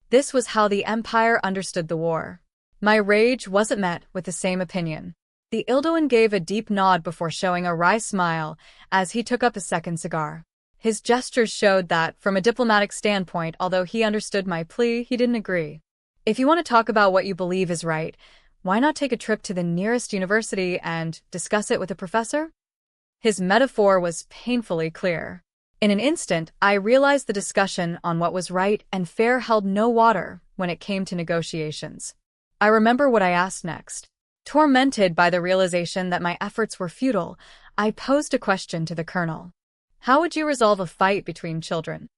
[SPEAKER 1] This was how the Empire understood the war. My rage wasn't met with the same opinion. The Ildoan gave a deep nod before showing a wry smile as he took up a second cigar. His gestures showed that, from a diplomatic standpoint, although he understood my plea, he didn't agree. If you want to talk about what you believe is right, why not take a trip to the nearest university and discuss it with a professor? His metaphor was painfully clear. In an instant, I realized the discussion on what was right and fair held no water when it came to negotiations. I remember what I asked next. Tormented by the realization that my efforts were futile, I posed a question to the colonel. How would you resolve a fight between children?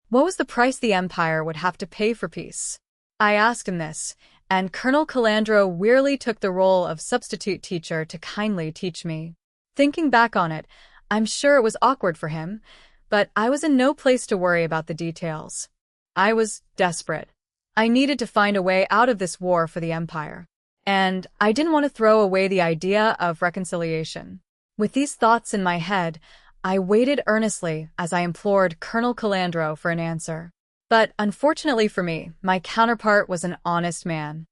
[SPEAKER 1] What was the price the Empire would have to pay for peace? I asked him this, and Colonel Calandro wearily took the role of substitute teacher to kindly teach me. Thinking back on it, I'm sure it was awkward for him, but I was in no place to worry about the details. I was desperate. I needed to find a way out of this war for the Empire. And I didn't want to throw away the idea of reconciliation. With these thoughts in my head, I waited earnestly as I implored Colonel Calandro for an answer. But unfortunately for me, my counterpart was an honest man.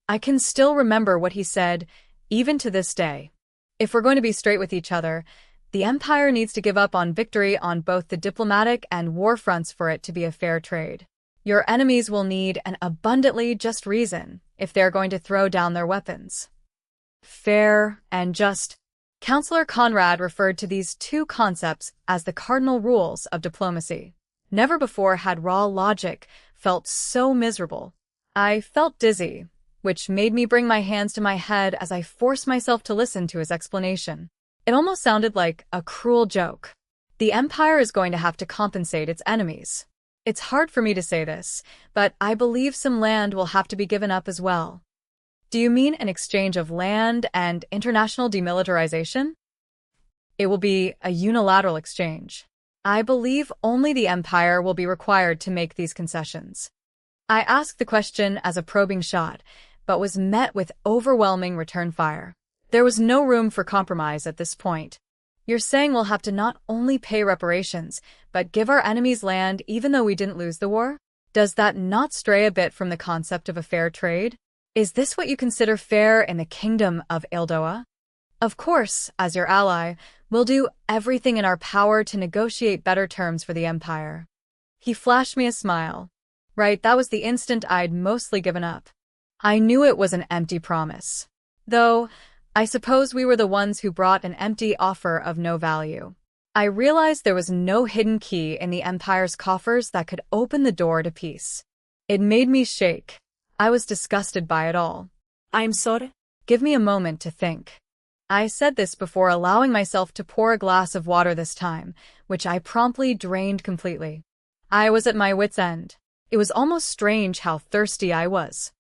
[SPEAKER 1] I can still remember what he said, even to this day. If we're going to be straight with each other, the Empire needs to give up on victory on both the diplomatic and war fronts for it to be a fair trade. Your enemies will need an abundantly just reason if they're going to throw down their weapons. Fair and just. Counselor Conrad referred to these two concepts as the cardinal rules of diplomacy. Never before had raw logic felt so miserable. I felt dizzy, which made me bring my hands to my head as I forced myself to listen to his explanation. It almost sounded like a cruel joke. The Empire is going to have to compensate its enemies. It's hard for me to say this, but I believe some land will have to be given up as well. Do you mean an exchange of land and international demilitarization? It will be a unilateral exchange. I believe only the Empire will be required to make these concessions. I asked the question as a probing shot, but was met with overwhelming return fire. There was no room for compromise at this point. You're saying we'll have to not only pay reparations, but give our enemies land even though we didn't lose the war? Does that not stray a bit from the concept of a fair trade? Is this what you consider fair in the kingdom of Ildoa? Of course, as your ally, we'll do everything in our power to negotiate better terms for the Empire. He flashed me a smile. Right, that was the instant I'd mostly given up. I knew it was an empty promise. Though, I suppose we were the ones who brought an empty offer of no value. I realized there was no hidden key in the Empire's coffers that could open the door to peace. It made me shake. I was disgusted by it all.
[SPEAKER 2] I'm sorry.
[SPEAKER 1] Give me a moment to think. I said this before allowing myself to pour a glass of water this time, which I promptly drained completely. I was at my wit's end. It was almost strange how thirsty I was.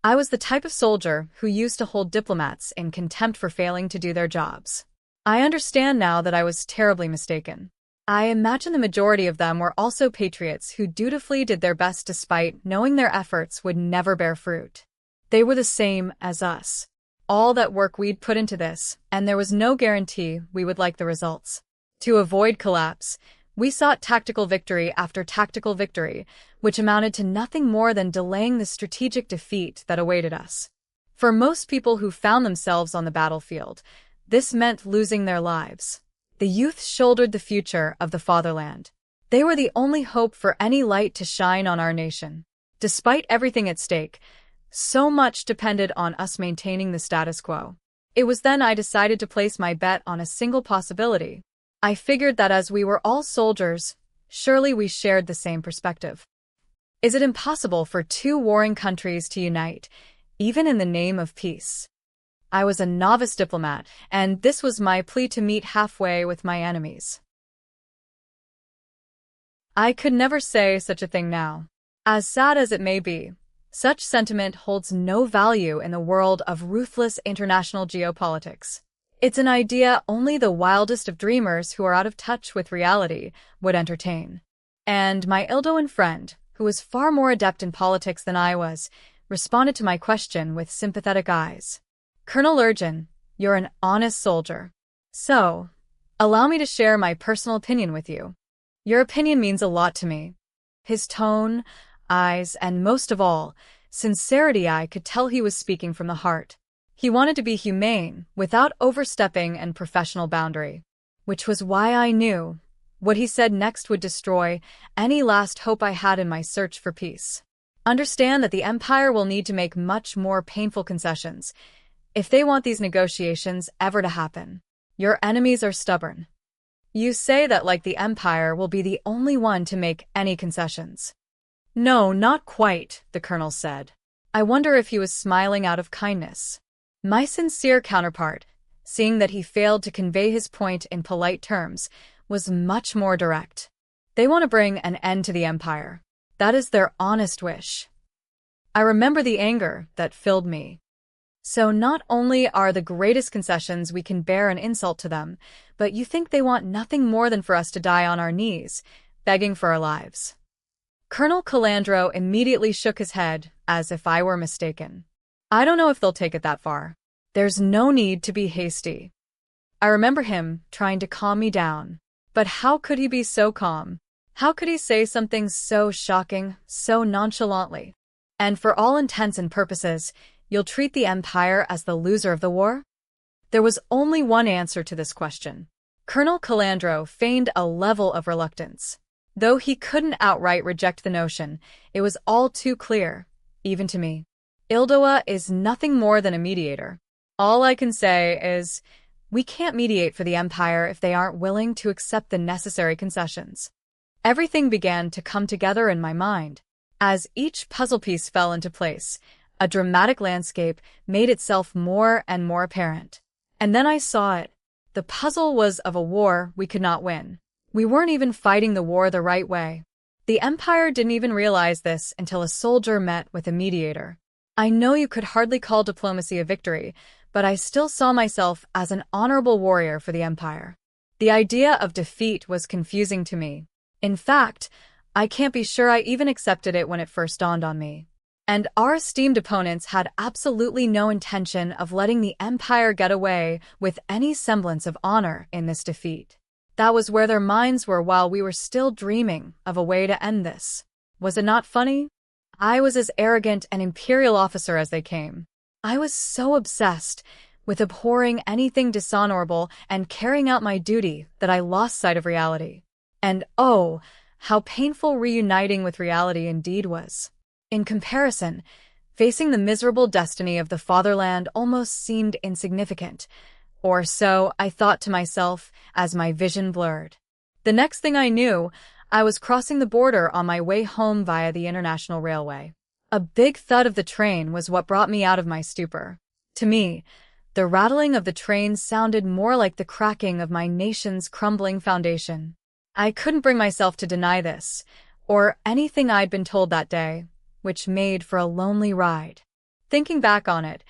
[SPEAKER 1] I was the type of soldier who used to hold diplomats in contempt for failing to do their jobs. I understand now that I was terribly mistaken. I imagine the majority of them were also patriots who dutifully did their best despite knowing their efforts would never bear fruit. They were the same as us. All that work we'd put into this, and there was no guarantee we would like the results. To avoid collapse, we sought tactical victory after tactical victory, which amounted to nothing more than delaying the strategic defeat that awaited us. For most people who found themselves on the battlefield, this meant losing their lives. The youth shouldered the future of the fatherland. They were the only hope for any light to shine on our nation. Despite everything at stake, so much depended on us maintaining the status quo. It was then I decided to place my bet on a single possibility. I figured that as we were all soldiers, surely we shared the same perspective. Is it impossible for two warring countries to unite, even in the name of peace? I was a novice diplomat, and this was my plea to meet halfway with my enemies. I could never say such a thing now. As sad as it may be, such sentiment holds no value in the world of ruthless international geopolitics. It's an idea only the wildest of dreamers who are out of touch with reality would entertain. And my Ildoan friend, who was far more adept in politics than I was, responded to my question with sympathetic eyes. Colonel LERGEN, you're an honest soldier. So, allow me to share my personal opinion with you. Your opinion means a lot to me. His tone, eyes, and most of all, sincerity. I could tell he was speaking from the heart. He wanted to be humane, without overstepping an professional boundary. Which was why I knew what he said next would destroy any last hope I had in my search for peace. Understand that the Empire will need to make much more painful concessions if they want these negotiations ever to happen. Your enemies are stubborn. You say that like the Empire will be the only one to make any concessions. No, not quite, the colonel said. I wonder if he was smiling out of kindness. My sincere counterpart, seeing that he failed to convey his point in polite terms, was much more direct. They want to bring an end to the empire. That is their honest wish. I remember the anger that filled me. So not only are the greatest concessions we can bear an insult to them, but you think they want nothing more than for us to die on our knees, begging for our lives. Colonel Calandro immediately shook his head, as if I were mistaken. I don't know if they'll take it that far. There's no need to be hasty. I remember him trying to calm me down. But how could he be so calm? How could he say something so shocking, so nonchalantly? And for all intents and purposes, you'll treat the empire as the loser of the war? There was only one answer to this question. Colonel Calandro feigned a level of reluctance. Though he couldn't outright reject the notion, it was all too clear, even to me. Ildoa is nothing more than a mediator. All I can say is, we can't mediate for the empire if they aren't willing to accept the necessary concessions. Everything began to come together in my mind. As each puzzle piece fell into place, a dramatic landscape made itself more and more apparent. And then I saw it. The puzzle was of a war we could not win. We weren't even fighting the war the right way. The empire didn't even realize this until a soldier met with a mediator. I know you could hardly call diplomacy a victory, but I still saw myself as an honorable warrior for the empire. The idea of defeat was confusing to me. In fact, I can't be sure I even accepted it when it first dawned on me. And our esteemed opponents had absolutely no intention of letting the empire get away with any semblance of honor in this defeat. That was where their minds were while we were still dreaming of a way to end this. Was it not funny? I was as arrogant an imperial officer as they came. I was so obsessed with abhorring anything dishonorable and carrying out my duty that I lost sight of reality. And oh, how painful reuniting with reality indeed was. In comparison, facing the miserable destiny of the fatherland almost seemed insignificant. Or so I thought to myself as my vision blurred. The next thing I knew, I was crossing the border on my way home via the International Railway. A big thud of the train was what brought me out of my stupor. To me, the rattling of the train sounded more like the cracking of my nation's crumbling foundation. I couldn't bring myself to deny this, or anything I'd been told that day, which made for a lonely ride. Thinking back on it,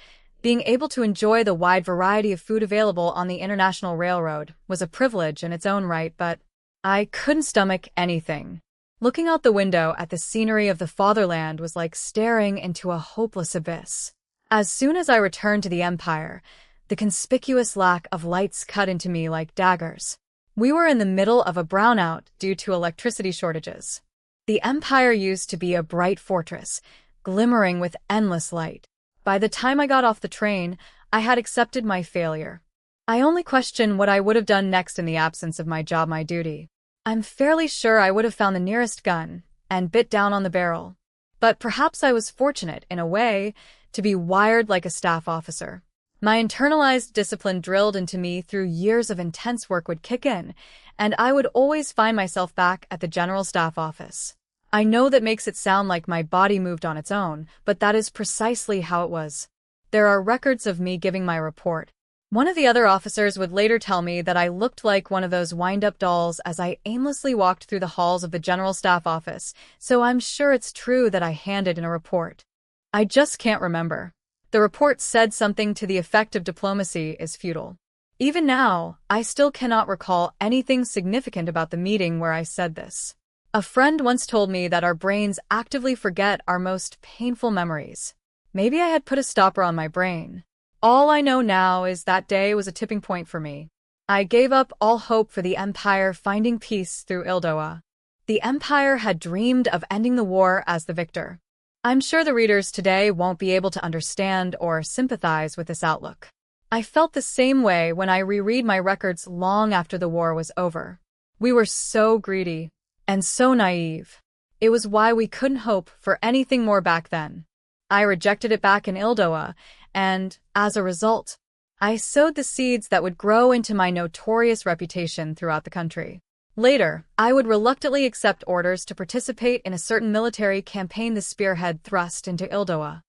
[SPEAKER 1] being able to enjoy the wide variety of food available on the International Railroad was a privilege in its own right, but I couldn't stomach anything. Looking out the window at the scenery of the fatherland was like staring into a hopeless abyss. As soon as I returned to the empire, the conspicuous lack of lights cut into me like daggers. We were in the middle of a brownout due to electricity shortages. The empire used to be a bright fortress, glimmering with endless light. By the time I got off the train, I had accepted my failure. I only question what I would have done next in the absence of my job, my duty. I'm fairly sure I would have found the nearest gun and bit down on the barrel. But perhaps I was fortunate, in a way, to be wired like a staff officer. My internalized discipline drilled into me through years of intense work would kick in, and I would always find myself back at the General Staff Office. I know that makes it sound like my body moved on its own, but that is precisely how it was. There are records of me giving my report. One of the other officers would later tell me that I looked like one of those wind-up dolls as I aimlessly walked through the halls of the General Staff Office, so I'm sure it's true that I handed in a report. I just can't remember. The report said something to the effect of diplomacy is futile. Even now, I still cannot recall anything significant about the meeting where I said this. A friend once told me that our brains actively forget our most painful memories. Maybe I had put a stopper on my brain. All I know now is that day was a tipping point for me. I gave up all hope for the empire finding peace through Ildoa. The empire had dreamed of ending the war as the victor. I'm sure the readers today won't be able to understand or sympathize with this outlook. I felt the same way when I reread my records long after the war was over. We were so greedy and so naive. It was why we couldn't hope for anything more back then. I rejected it back in Ildoa, and, as a result, I sowed the seeds that would grow into my notorious reputation throughout the country. Later, I would reluctantly accept orders to participate in a certain military campaign the spearhead thrust into Ildoa.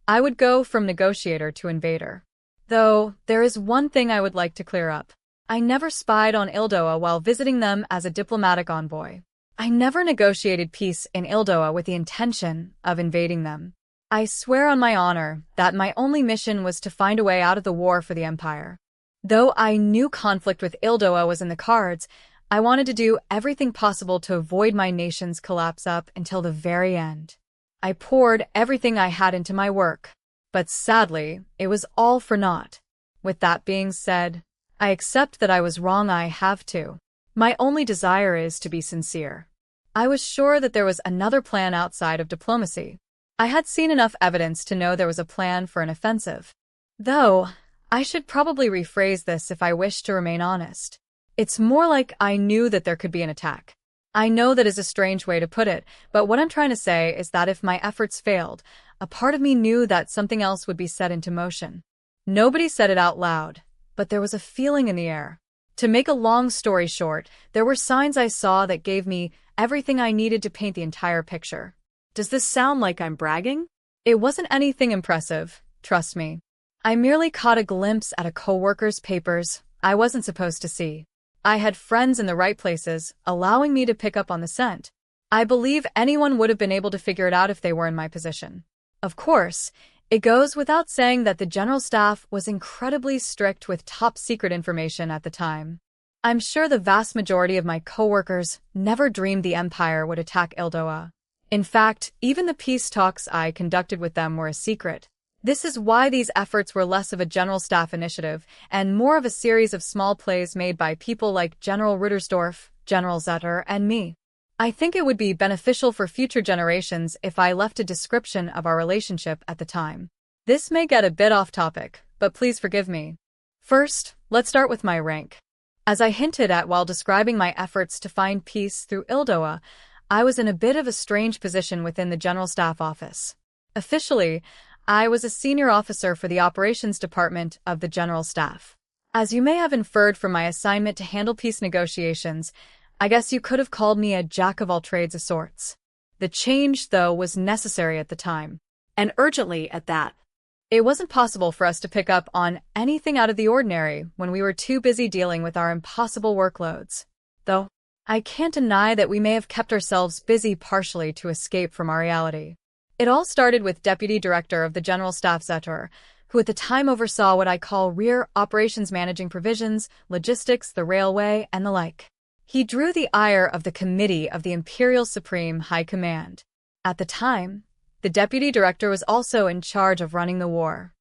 [SPEAKER 1] I would go from negotiator to invader. Though, there is one thing I would like to clear up. I never spied on Ildoa while visiting them as a diplomatic envoy. I never negotiated peace in Ildoa with the intention of invading them. I swear on my honor that my only mission was to find a way out of the war for the Empire. Though I knew conflict with Ildoa was in the cards, I wanted to do everything possible to avoid my nation's collapse up until the very end. I poured everything I had into my work, but sadly, it was all for naught. With that being said, I accept that I was wrong. I have to. My only desire is to be sincere. I was sure that there was another plan outside of diplomacy. I had seen enough evidence to know there was a plan for an offensive. Though, I should probably rephrase this if I wish to remain honest. It's more like I knew that there could be an attack. I know that is a strange way to put it, but what I'm trying to say is that if my efforts failed, a part of me knew that something else would be set into motion. Nobody said it out loud, but there was a feeling in the air. To make a long story short, there were signs I saw that gave me everything I needed to paint the entire picture.
[SPEAKER 2] Does this sound like I'm bragging?
[SPEAKER 1] It wasn't anything impressive, trust me. I merely caught a glimpse at a coworker's papers I wasn't supposed to see. I had friends in the right places, allowing me to pick up on the scent. I believe anyone would have been able to figure it out if they were in my position. Of course, it goes without saying that the General Staff was incredibly strict with top-secret information at the time. I'm sure the vast majority of my coworkers never dreamed the Empire would attack Ildoa. In fact, even the peace talks I conducted with them were a secret. This is why these efforts were less of a General Staff initiative and more of a series of small plays made by people like General Ruttersdorf, General Zetter, and me. I think it would be beneficial for future generations if I left a description of our relationship at the time. This may get a bit off topic, but please forgive me. First, let's start with my rank. As I hinted at while describing my efforts to find peace through Ildoa, I was in a bit of a strange position within the General Staff Office. Officially, I was a senior officer for the Operations Department of the General Staff. As you may have inferred from my assignment to handle peace negotiations, I guess you could have called me a jack-of-all-trades of sorts. The change, though, was necessary at the time.
[SPEAKER 2] And urgently at that.
[SPEAKER 1] It wasn't possible for us to pick up on anything out of the ordinary when we were too busy dealing with our impossible workloads. Though, I can't deny that we may have kept ourselves busy partially to escape from our reality. It all started with Deputy Director of the General Staff Zetter, who at the time oversaw what I call rear operations managing provisions, logistics, the railway, and the like. He drew the ire of the Committee of the Imperial Supreme High Command. At the time, the Deputy Director was also in charge of running the war.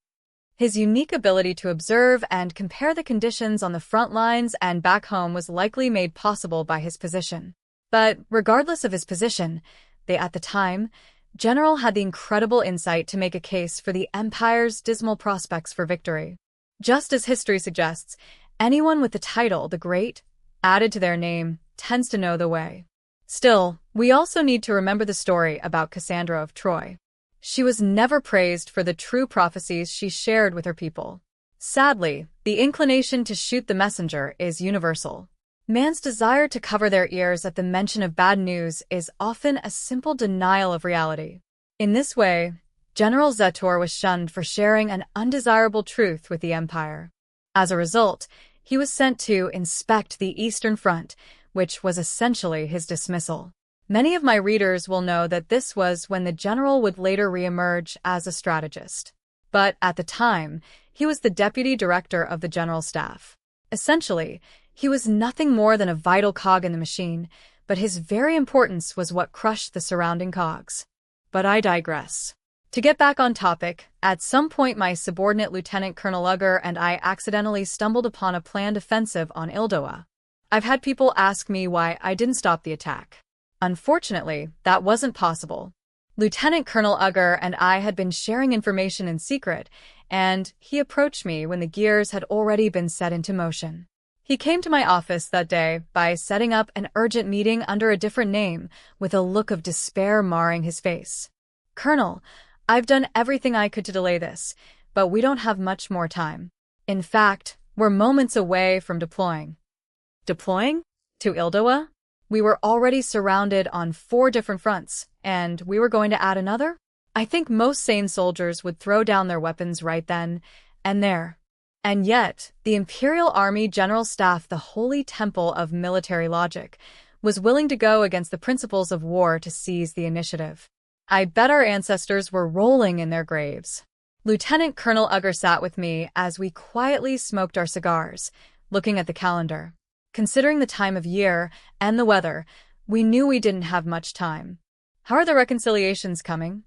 [SPEAKER 1] His unique ability to observe and compare the conditions on the front lines and back home was likely made possible by his position. But regardless of his position, at the time, General had the incredible insight to make a case for the Empire's dismal prospects for victory. Just as history suggests, anyone with the title, the Great, added to their name, tends to know the way. Still, we also need to remember the story about Cassandra of Troy. She was never praised for the true prophecies she shared with her people. Sadly, the inclination to shoot the messenger is universal. Man's desire to cover their ears at the mention of bad news is often a simple denial of reality. In this way, General Zetor was shunned for sharing an undesirable truth with the Empire. As a result, he was sent to inspect the Eastern Front, which was essentially his dismissal. Many of my readers will know that this was when the general would later re-emerge as a strategist. But at the time, he was the Deputy Director of the General Staff. Essentially, he was nothing more than a vital cog in the machine, but his very importance was what crushed the surrounding cogs. But I digress. To get back on topic, at some point my subordinate Lieutenant Colonel Ugger and I accidentally stumbled upon a planned offensive on Ildoa. I've had people ask me why I didn't stop the attack. Unfortunately, that wasn't possible. Lieutenant Colonel Ugger and I had been sharing information in secret, and he approached me when the gears had already been set into motion. He came to my office that day by setting up an urgent meeting under a different name, with a look of despair marring his face. "Colonel, I've done everything I could to delay this, but we don't have much more time. In fact, we're moments away from deploying."
[SPEAKER 2] Deploying?
[SPEAKER 1] To Ildoa? We were already surrounded on 4 different fronts, and we were going to add another? I think most sane soldiers would throw down their weapons right then and there. And yet, the Imperial Army General Staff, the holy temple of military logic, was willing to go against the principles of war to seize the initiative. I bet our ancestors were rolling in their graves. Lieutenant Colonel Ugger sat with me as we quietly smoked our cigars, looking at the calendar. Considering the time of year and the weather, we knew we didn't have much time. How are the reconciliations coming?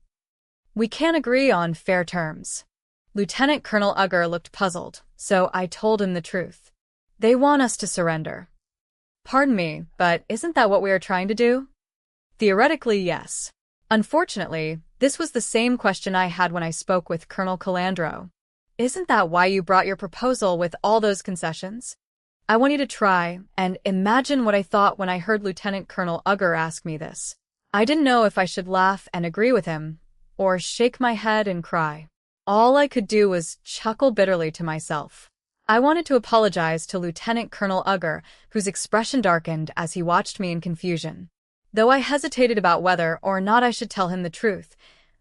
[SPEAKER 1] We can't agree on fair terms. Lieutenant Colonel Ugger looked puzzled, so I told him the truth. They want us to surrender. Pardon me, but isn't that what we are trying to do? Theoretically, yes. Unfortunately, this was the same question I had when I spoke with Colonel Calandro. Isn't that why you brought your proposal with all those concessions? I want you to try and imagine what I thought when I heard Lieutenant Colonel Ugger ask me this. I didn't know if I should laugh and agree with him, or shake my head and cry. All I could do was chuckle bitterly to myself. I wanted to apologize to Lieutenant Colonel Ugger, whose expression darkened as he watched me in confusion. Though I hesitated about whether or not I should tell him the truth,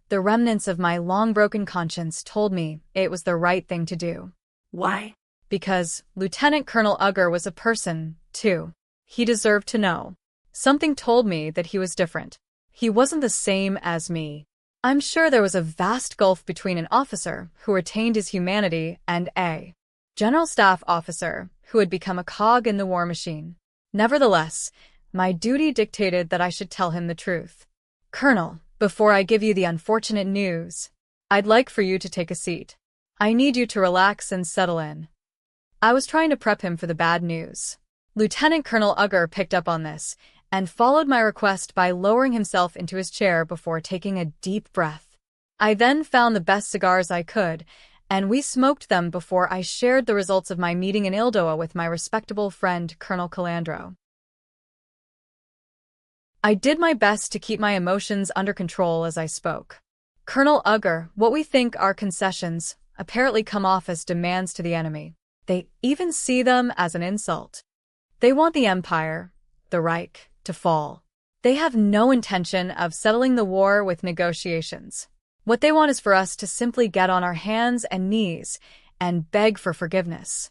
[SPEAKER 1] the remnants of my long-broken conscience told me it was the right thing to do.
[SPEAKER 2] Why?
[SPEAKER 1] Because Lieutenant Colonel Ugger was a person, too. He deserved to know. Something told me that he was different. He wasn't the same as me. I'm sure there was a vast gulf between an officer who retained his humanity and a general staff officer who had become a cog in the war machine. Nevertheless, my duty dictated that I should tell him the truth. Colonel, before I give you the unfortunate news, I'd like for you to take a seat. I need you to relax and settle in. I was trying to prep him for the bad news. Lieutenant Colonel Ugger picked up on this and followed my request by lowering himself into his chair before taking a deep breath. I then found the best cigars I could, and we smoked them before I shared the results of my meeting in Ildoa with my respectable friend Colonel Calandro. I did my best to keep my emotions under control as I spoke. Colonel Ugger, what we think are concessions apparently come off as demands to the enemy. They even see them as an insult. They want the Empire, the Reich, to fall. They have no intention of settling the war with negotiations. What they want is for us to simply get on our hands and knees and beg for forgiveness.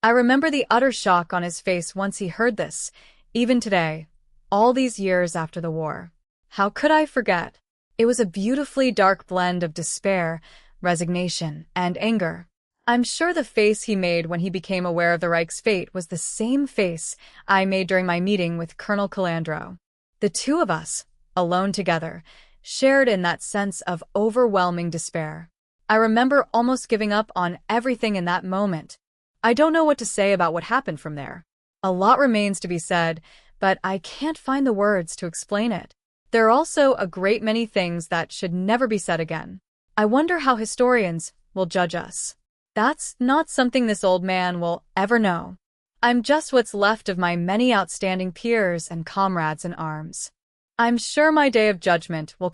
[SPEAKER 1] I remember the utter shock on his face once he heard this, even today, all these years after the war. How could I forget? It was a beautifully dark blend of despair, resignation, and anger. I'm sure the face he made when he became aware of the Reich's fate was the same face I made during my meeting with Colonel Calandro. The two of us, alone together, shared in that sense of overwhelming despair. I remember almost giving up on everything in that moment. I don't know what to say about what happened from there. A lot remains to be said, but I can't find the words to explain it. There are also a great many things that should never be said again. I wonder how historians will judge us. That's not something this old man will ever know. I'm just what's left of my many outstanding peers and comrades in arms. I'm sure my day of judgment will come.